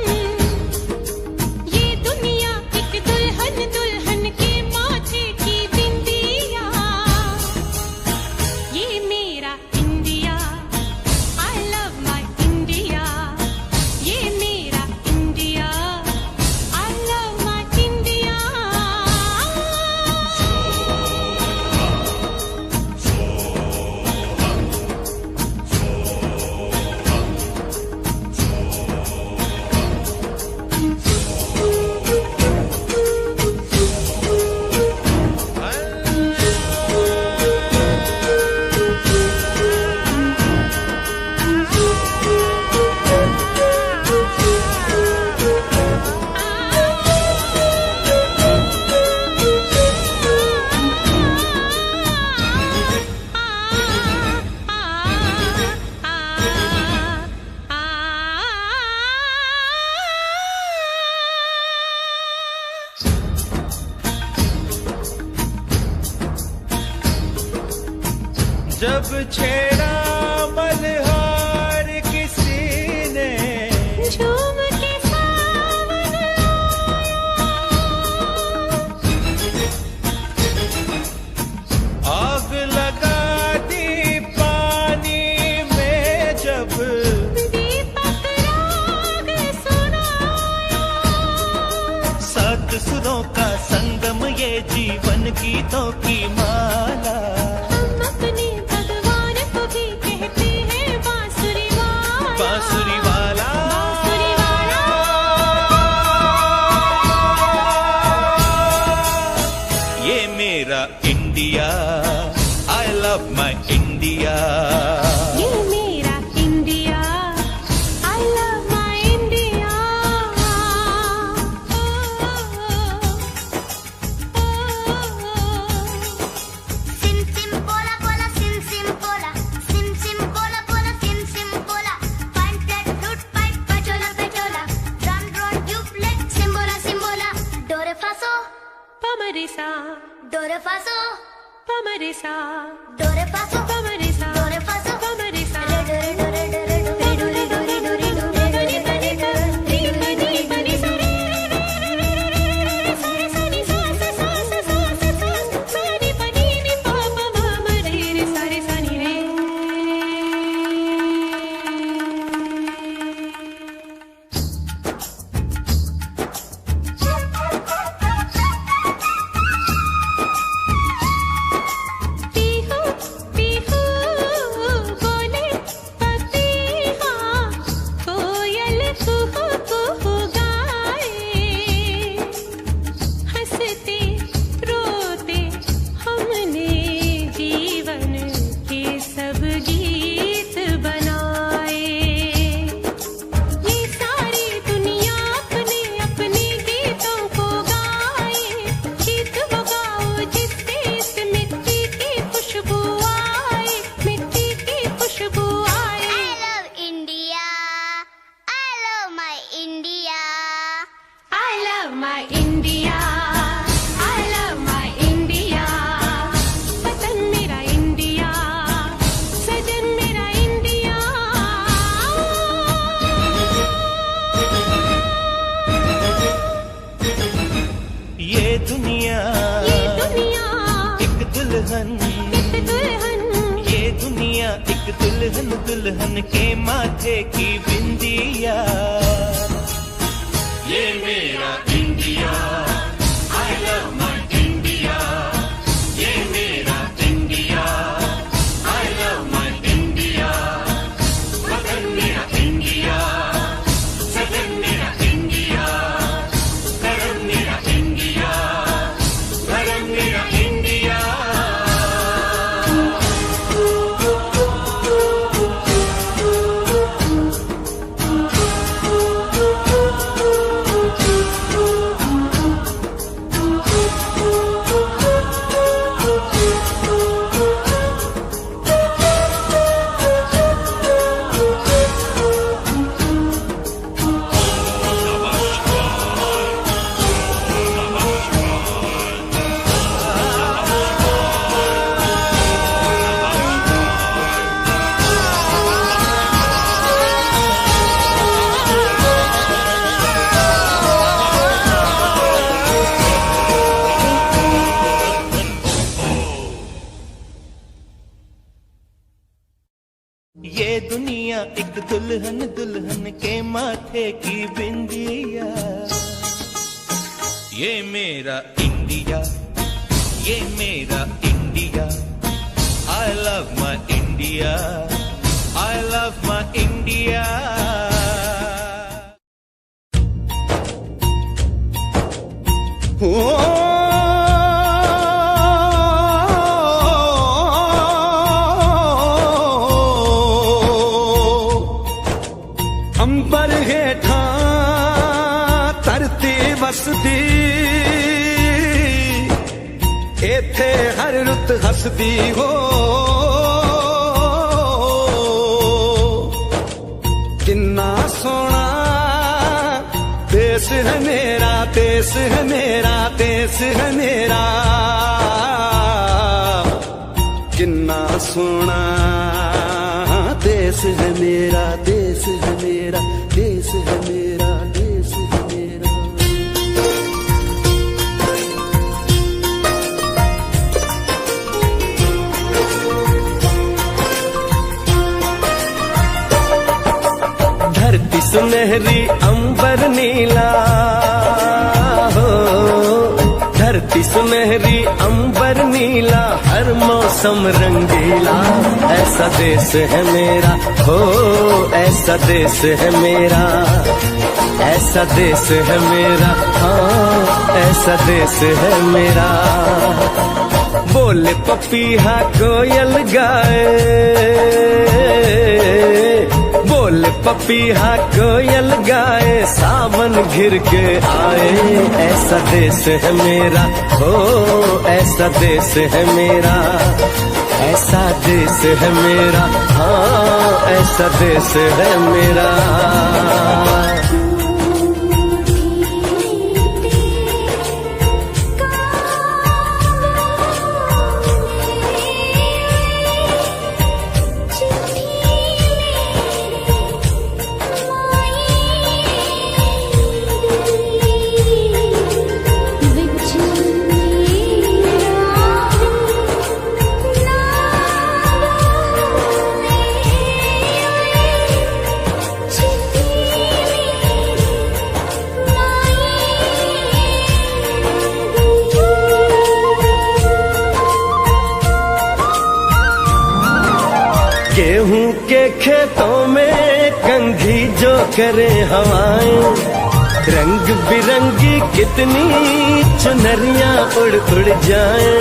जब छेड़ा मल्हार किसी ने झूम के सावन आग लगा दी पानी में जब दीपक राग सुनाया। सात सुरों का संगम ये जीवन गीतों की माला। हम अपने भगवान को भी कहते हैं बांसुरी वाला। बांसुरी वाला बांसुरी वाला। ये मेरा India, I love my India. ये मेरा India, I love my India. Sim sim bola bola sim sim bola sim sim bola bola sim sim bola fine flat fruit pipe pachola pachola run run duplex simbola simbola do re fa so Pamarisa, do re fa so pamarisa, do re fa so pamarisa, do re fa so pamarisa. re do re do re do re do re do re do re do re do re do re do re do Ri pa ni pa ni sa re sa sa ni sa sa sa sa sa sa sa ni pa ni pa pa ma ma re re sa re sa ni re. Pihu Pihu बोले पपीहा कोयल कुहू कुहू गाए। हंसते रोते हमने जीवन के सब गीत बनाए। ये सारी दुनिया अपने अपने गीतों को गाए। गीत वो गाओ जिससे इस मिट्टी की खुशबू आए। मिट्टी की खुशबू आए। I love India. I love my India. I love my India. I love my India. वतन मेरा इंडिया, सजन मेरा इंडिया। ये दुनिया ये दुनिया एक दुल्हन, एक दुल्हन। ये दुनिया एक दुल्हन, दुल्हन के माथे की बिंदिया। ये मेरा India, I love my India. ये मेरा India, I love my India. वतन मेरा इंडिया, सजन मेरा इंडिया। धर्म मेरा इंडिया, धर्म मेरा इंडिया। ये दुनिया एक दुल्हन, दुल्हन के माथे की बिंदिया। ये मेरा इंडिया, ये मेरा India. I love my India, I love my India. अंबर हेठा धरती वसदी, एथे हर रुत हसदी हो। किन्ना सोना देश है मेरा, देश है मेरा, देश है मेरा। किन्ना सोना देश है मेरा, देश है मेरा, देश है मेरा, देश है मेरा। धरती सुनहरी अंबर नीला हो, धरती सुनहरी अंबर नीला, हर मौसम रंगीला, ऐसा देश है मेरा हो, ऐसा देश है मेरा, ऐसा देश है मेरा, हाँ ऐसा देश है मेरा। बोले पपीहा कोयल गाए, बोले पपीहा कोयल गाए, सावन घिर के आए, ऐसा देश है मेरा हो, ऐसा देश है मेरा, ऐसा देश है मेरा, हाँ ऐसा देश है मेरा। गेहूं के खेतों में कंघी जो करे हवाएं, रंग बिरंगी कितनी चुनरियां उड़ उड़ जाएं।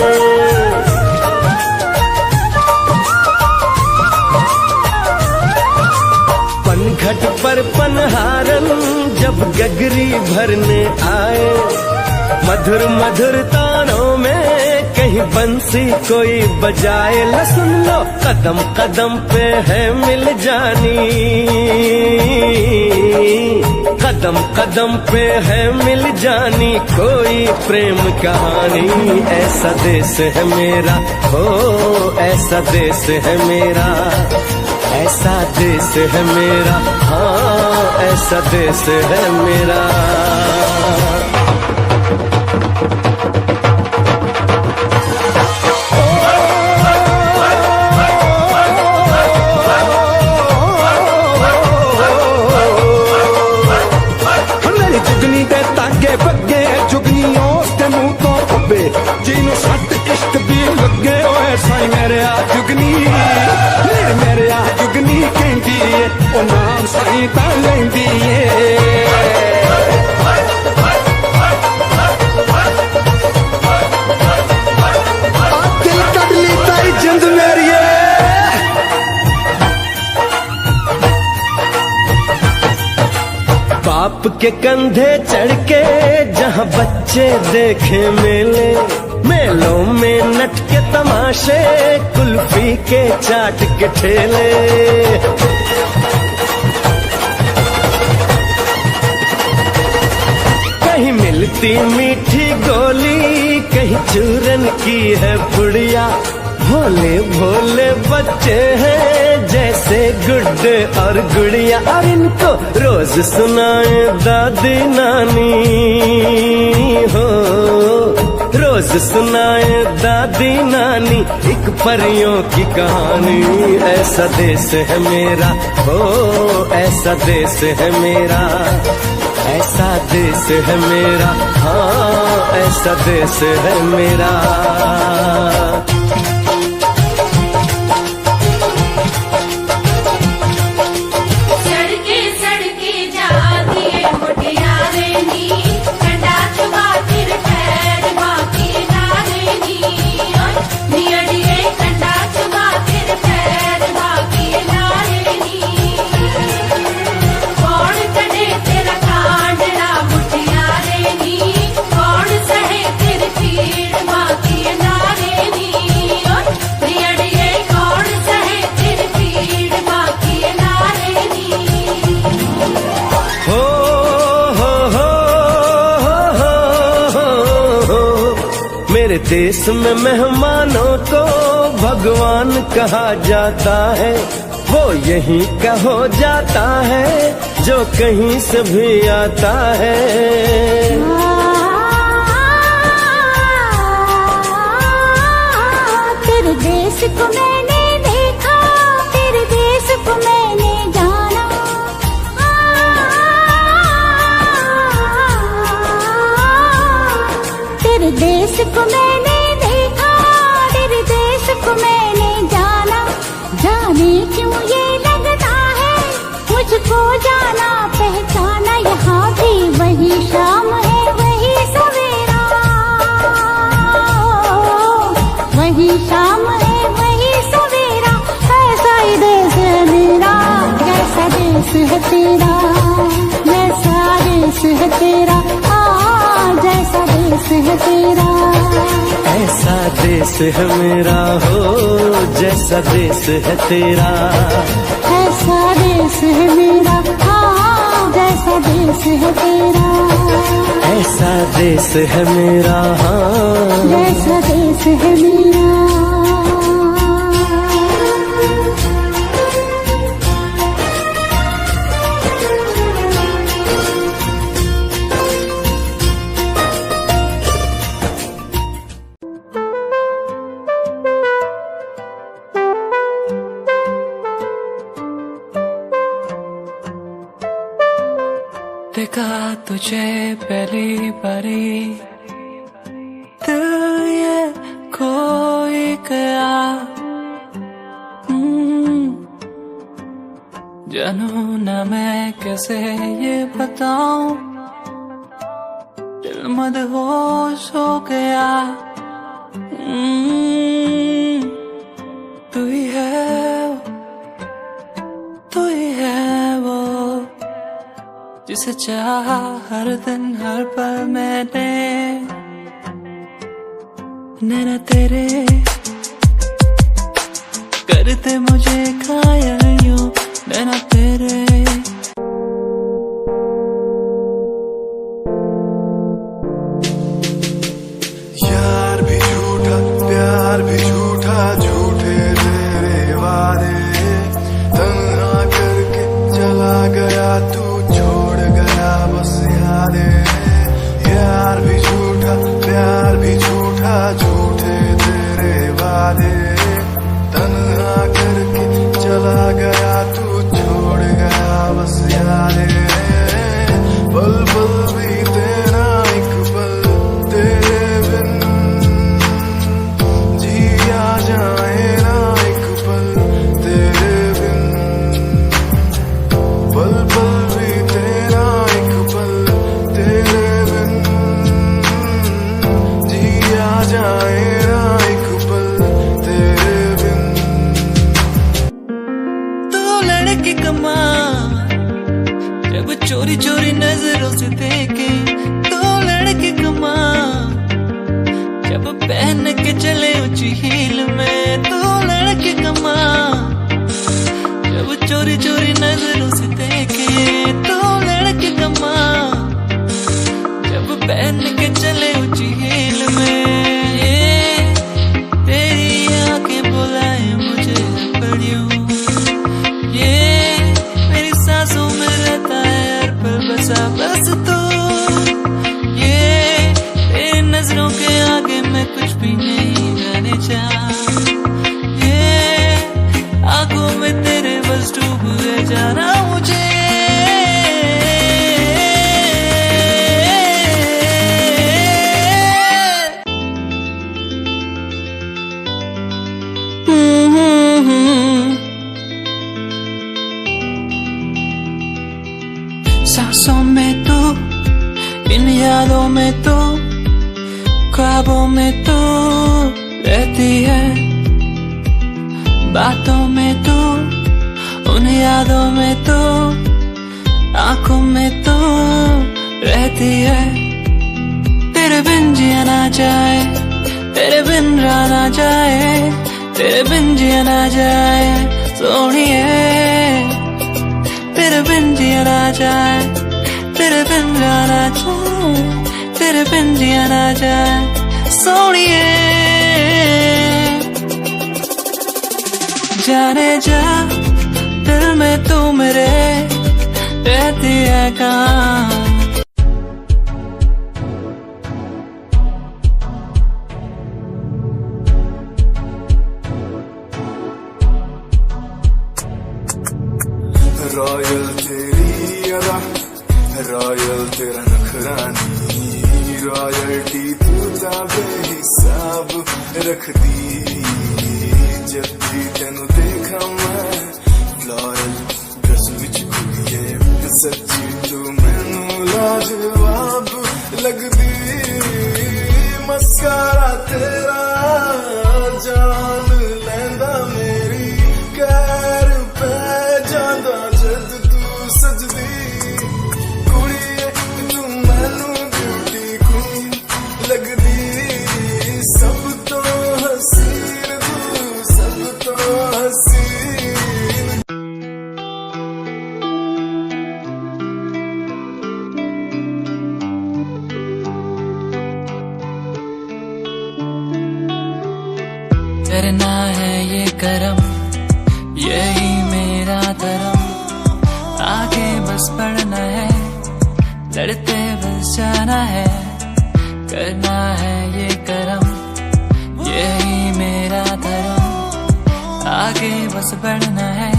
पनघट पर पनहारन जब गगरी भरने आए, मधुर मधुर तानों में कहीं बंसी कोई बजाए, ल सुन लो कदम कदम पे है मिल जानी, कदम कदम पे है मिल जानी कोई प्रेम कहानी, ऐसा देश है मेरा हो, ऐसा देश है मेरा, ऐसा देश है मेरा, हाँ ऐसा देश है मेरा। जुगनी दे तागे बगे, जुगनी उसके मुंह तो पब्बे, जिन्हों सट इश्क भी लगे होए साई मेरे आ जुगनी, मेरे आ जुगनी कहंदी है ओ नाम साई ता लैंदी है। दिल कट ली ताई जिंद मेरी है। बाप के कंधे चढ़ के जहाँ बच्चे देखे मेले, मेलों में नट के तमाशे, कुल्फी के चाट के ठेले, कहीं मिलती मीठी गोली, कहीं चूरन की है पुड़िया, भोले भोले बच्चे हैं जैसे गुड्डे और गुड़िया, और इनको रोज सुनाए दादी नानी हो, रोज सुनाए दादी नानी एक परियों की कहानी, ऐसा देश है मेरा हो, ऐसा देश है मेरा, ऐसा देश है मेरा, हाँ ऐसा देश है मेरा। कौन सहे तेरी पीड़ माँ की नारे नी। मेरे देश में मेहमानों को भगवान कहा जाता है, वो यहीं का हो जाता है जो कहीं से भी आता है। तेरे देश को मैंने देखा, तेरे देश को मैंने जाना। तेरे देश को मैंने देखा, तेरे देश को मैंने जाना। जाने क्यों ये लगता है मुझको जाना पहचाना, यहाँ भी वही शाम है वही सवेरा, वही शाम है वही सवेरा। ऐसा ही देश है मेरा, जैसा देश है तेरा, जैसा देश है तेरा, जैसा देश है तेरा। ऐसा देश है मेरा हो जैसा देश है तेरा, ऐसा देश है मेरा, जैसा देश है तेरा। ऐसा देश है मेरा, जैसा देश है मेरा। देखा तुझे पहली बारी दिल ये खोई गया, जानू ना मैं कैसे ये बताऊं, दिल मदहोश हो गया। तू ही है, तू ही है वो जिसे चाहा हर दिन हर पल मैंने। नैना तेरे करते मुझे घायल यूं, नैना तेरे। यार भी झूठा प्यार भी झूठा, झूठे तेरे वादे, तन्हा करके चला गया तू, बस यादें। यार भी झूठा प्यार भी झूठा, झूठे तेरे वादे, तन्हा करके चला गया तू, छोड़ गया बस यादें। पल पल बीते ना एक पल तेरे बिन, जिया जाए ना एक पल तेरे बिन। पल पल बीते ना एक पल तेरे बिन, जिया जाए ना एक पल तेरे बिन। तू लड़की कमाल जब चोरी चोरी नजरों से देखे, तू लड़की कमाल जब पहन के चले ऊंची हील में, तू लड़की कमाल जब चोरी चोरी नजरों से देखे, तू लड़की कमाल जब पहन के चले ऊंची हील में। ये तेरी आंखें बुलाए मुझे पड़ियों, ये मेरी सांसों में रहता है हर पल बसा बस तू। ये तेरी नजरों के आगे मैं कुछ भी नहीं रहने चाह, ये आंखों में तेरे बस डूब गए जाना मुझे। सांसों में तू, इन यादों में तू, ख्वाबों में तू रहती है, बातों में तू, उन यादों में तू, आंखों में तू रहती है। तेरे बिन जिया ना जाए, तेरे बिन रहा ना जाए, तेरे बिन जिया ना जाए सोनिए, तेरे बिन जिया ना जाए, तेरे बिन रहा ना जाए, तेरे बिन जिया ना जाए सोनिए जाने जा दिल में तू मेरे रहती है कहाँ। रॉयल तेरी अदा, रॉयल तेरा नखरानी, रॉयल्टी तू बेहिसाब रख दी। जब भी तेनू देखा मैं फ्लोरल ड्रेस विच कुड़िए, सच्ची तू मैनू लाजवाब लगदी। मस्कारा तेरा जान लैंदा मेरी, कैर पै जांदा जद तू सजदी। कुड़िए तू मैनू ब्यूटी क्वीन लगदी, सब तो हसीन तू, सब तो हसीन। करना है ये करम, यही मेरा धर्म, आगे बस बढ़ना है, लड़ते बस जाना है। करना है ये करम, यही मेरा धर्म, आगे बस बढ़ना है,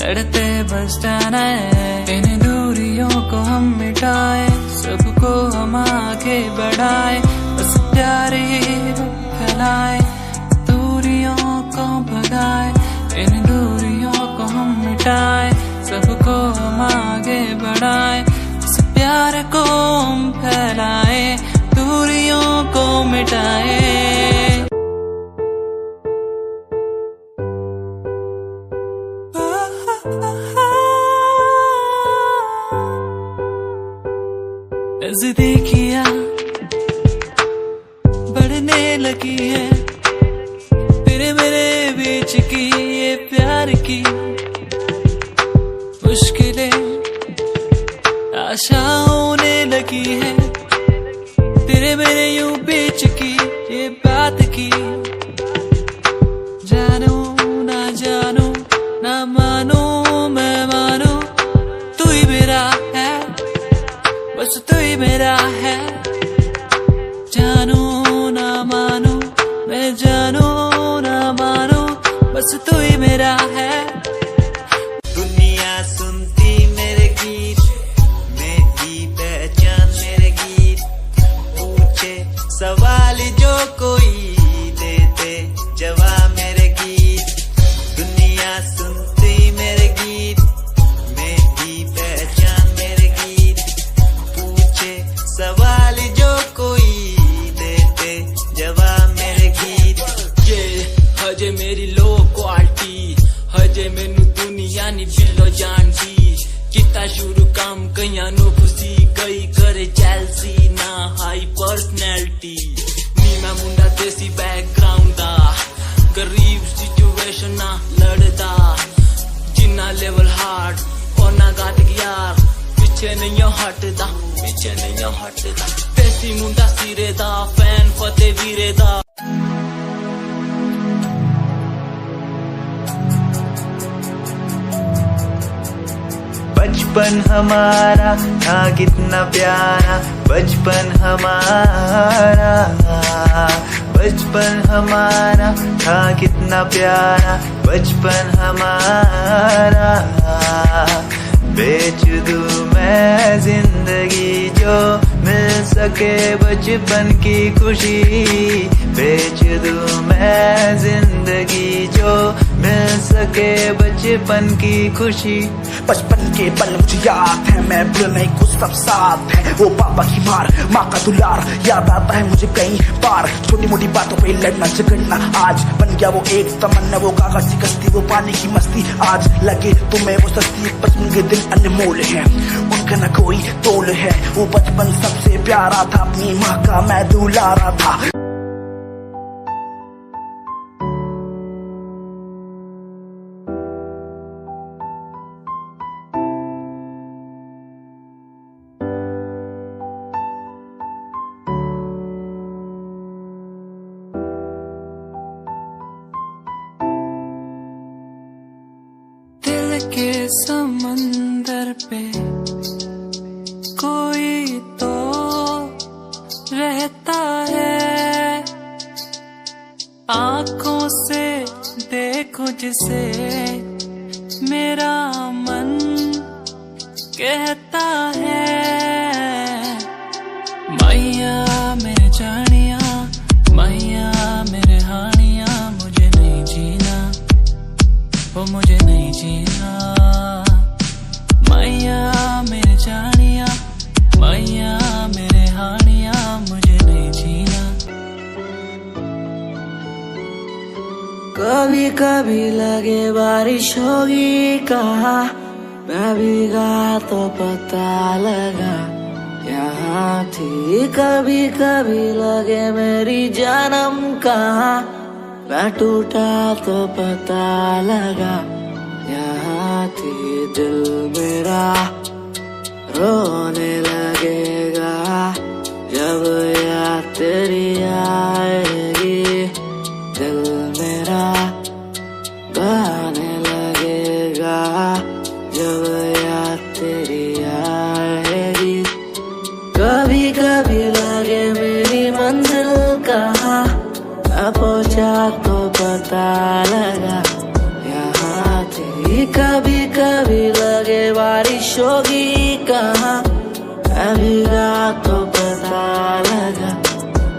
लड़ते बस जाना है। इन दूरियों को हम मिटाए, सबको हम आगे बढ़ाए, बस प्यार ही फैलाए, दूरियों को भगाए। इन दूरियों को हम मिटाए, सबको हम आगे बढ़ाए, इस प्यार को हम फैलाए, दूरियों को मिटाए। नजदीकियां बढ़ने लगी है, तेरे मेरे बीच की ये प्यार की मुश्किलें आशा होने लगी है, तेरे मेरे यूं बीच की ये बात की। जानू ना जानू ना मानो मैं मानो, तू ही मेरा है, बस तू ही मेरा है। जानू ना मानो मैं जानू ना मानो, बस तू ही मेरा है। दुनिया सुनती मेरे गीत, मेरी पहचान मेरे गीत, पूछे सवाल जो कोई देते जवाब मेरे गीत। दुनिया सुनती मेरे गीत, मेरी पहचान मेरे गीत, पूछे सवाल जो कोई देते जवाब मेरे गीत। ये हजे मेरी लो क्वालिटी, हजे मैनू दुनिया नी बिलो जानती। किता शुरू काम कईयां नु खुशी, कई करे जैलसी ना हाई पर्सनैलिटी। नी मैं मुंडा देसी बैकग्राउंड दा, गरीब सिचुएशन ना लड़दा, जिन्ना लेवल हार्ड ओना गाट यार, पीछे नहीं हटदा, पीछे नहीं हटदा। देसी मुंडा सिरे दा, फैन फतेह वीरे दा। बचपन हमारा था कितना प्यारा, बचपन हमारा, बचपन हमारा था कितना प्यारा, बचपन हमारा। बेच दूं मैं जिंदगी जो मिल सके बचपन की खुशी, बेच दूं मैं जिंदगी जो मिल सके बचपन की खुशी। बचपन के पल मुझे याद है, मैं भूल नहीं कुछ सब साथ है। वो पापा की मार, माँ का दुलार याद आता है मुझे कई बार। छोटी मोटी बातों पे लड़ना झगड़ना आज बन गया वो एक तमन्ना, वो कागज की कश्ती, वो पानी की मस्ती। आज लगे तुम्हें वो सस्ती, बचपन के दिन अनमोल है, उनका न कोई तोल है। वो बचपन सबसे प्यारा था, अपनी माँ का मैं दुलारा था। समंदर पे कोई तो रहता है, आंखों से देखो जिसे मेरा मन कहता है। मैया मेरे जानिया, मैया मेरे हानिया, मुझे नहीं जीना, वो मुझे नहीं जीना। मैया मेरे जानिया, मैया मेरे हानिया, मुझे नहीं जीना। कभी कभी लगे बारिश होगी कहा, मैं भीगा तो पता लगा यहाँ थी। कभी कभी लगे मेरी जन्म कहाँ, मैं टूटा तो पता लगा यहाँ थी। दिल मेरा रोने लगेगा जब याद तेरी आएगी, दिल मेरा गाने लगेगा जब याद तेरी आएगी। कभी कभी लगे मेरी मंजिल कहाँ, मैं पहुंचा तो पता लगा यहाँ थी। कभी कभी लगे बारिश होगी कहाँ, मैं भीगा तो पता लगा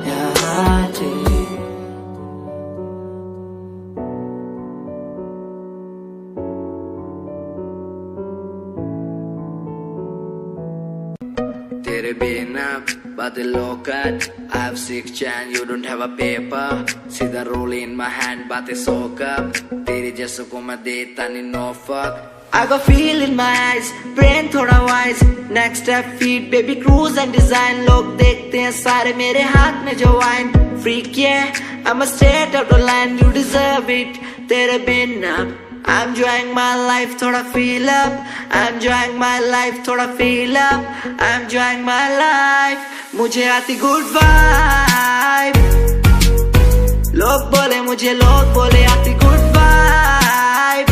यहाँ थी। तेरे बिना बादलों का I have 6 chain, you don't have a paper. सीधा roll in my hand, बातें soak up. तेरे जैसों को मैं देता नहीं no fuck. I got feel in my eyes, brain थोड़ा wise. Next step feet, baby cruise and design. लोग देखते हैं सारे मेरे हाथ में जो wine. Freak yeah, I'm a straight out of line. You deserve it. तेरे बिना I'm enjoying my life, थोड़ा feel up. I'm enjoying my life, थोड़ा feel up. I'm enjoying my life. मुझे आती good vibe. लोग बोले मुझे, लोग बोले आती good vibe.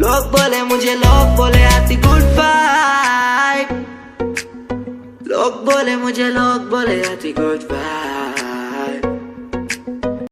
लोग बोले मुझे, लोग बोले आती good vibe. लोग बोले मुझे, लोग बोले आती good vibe.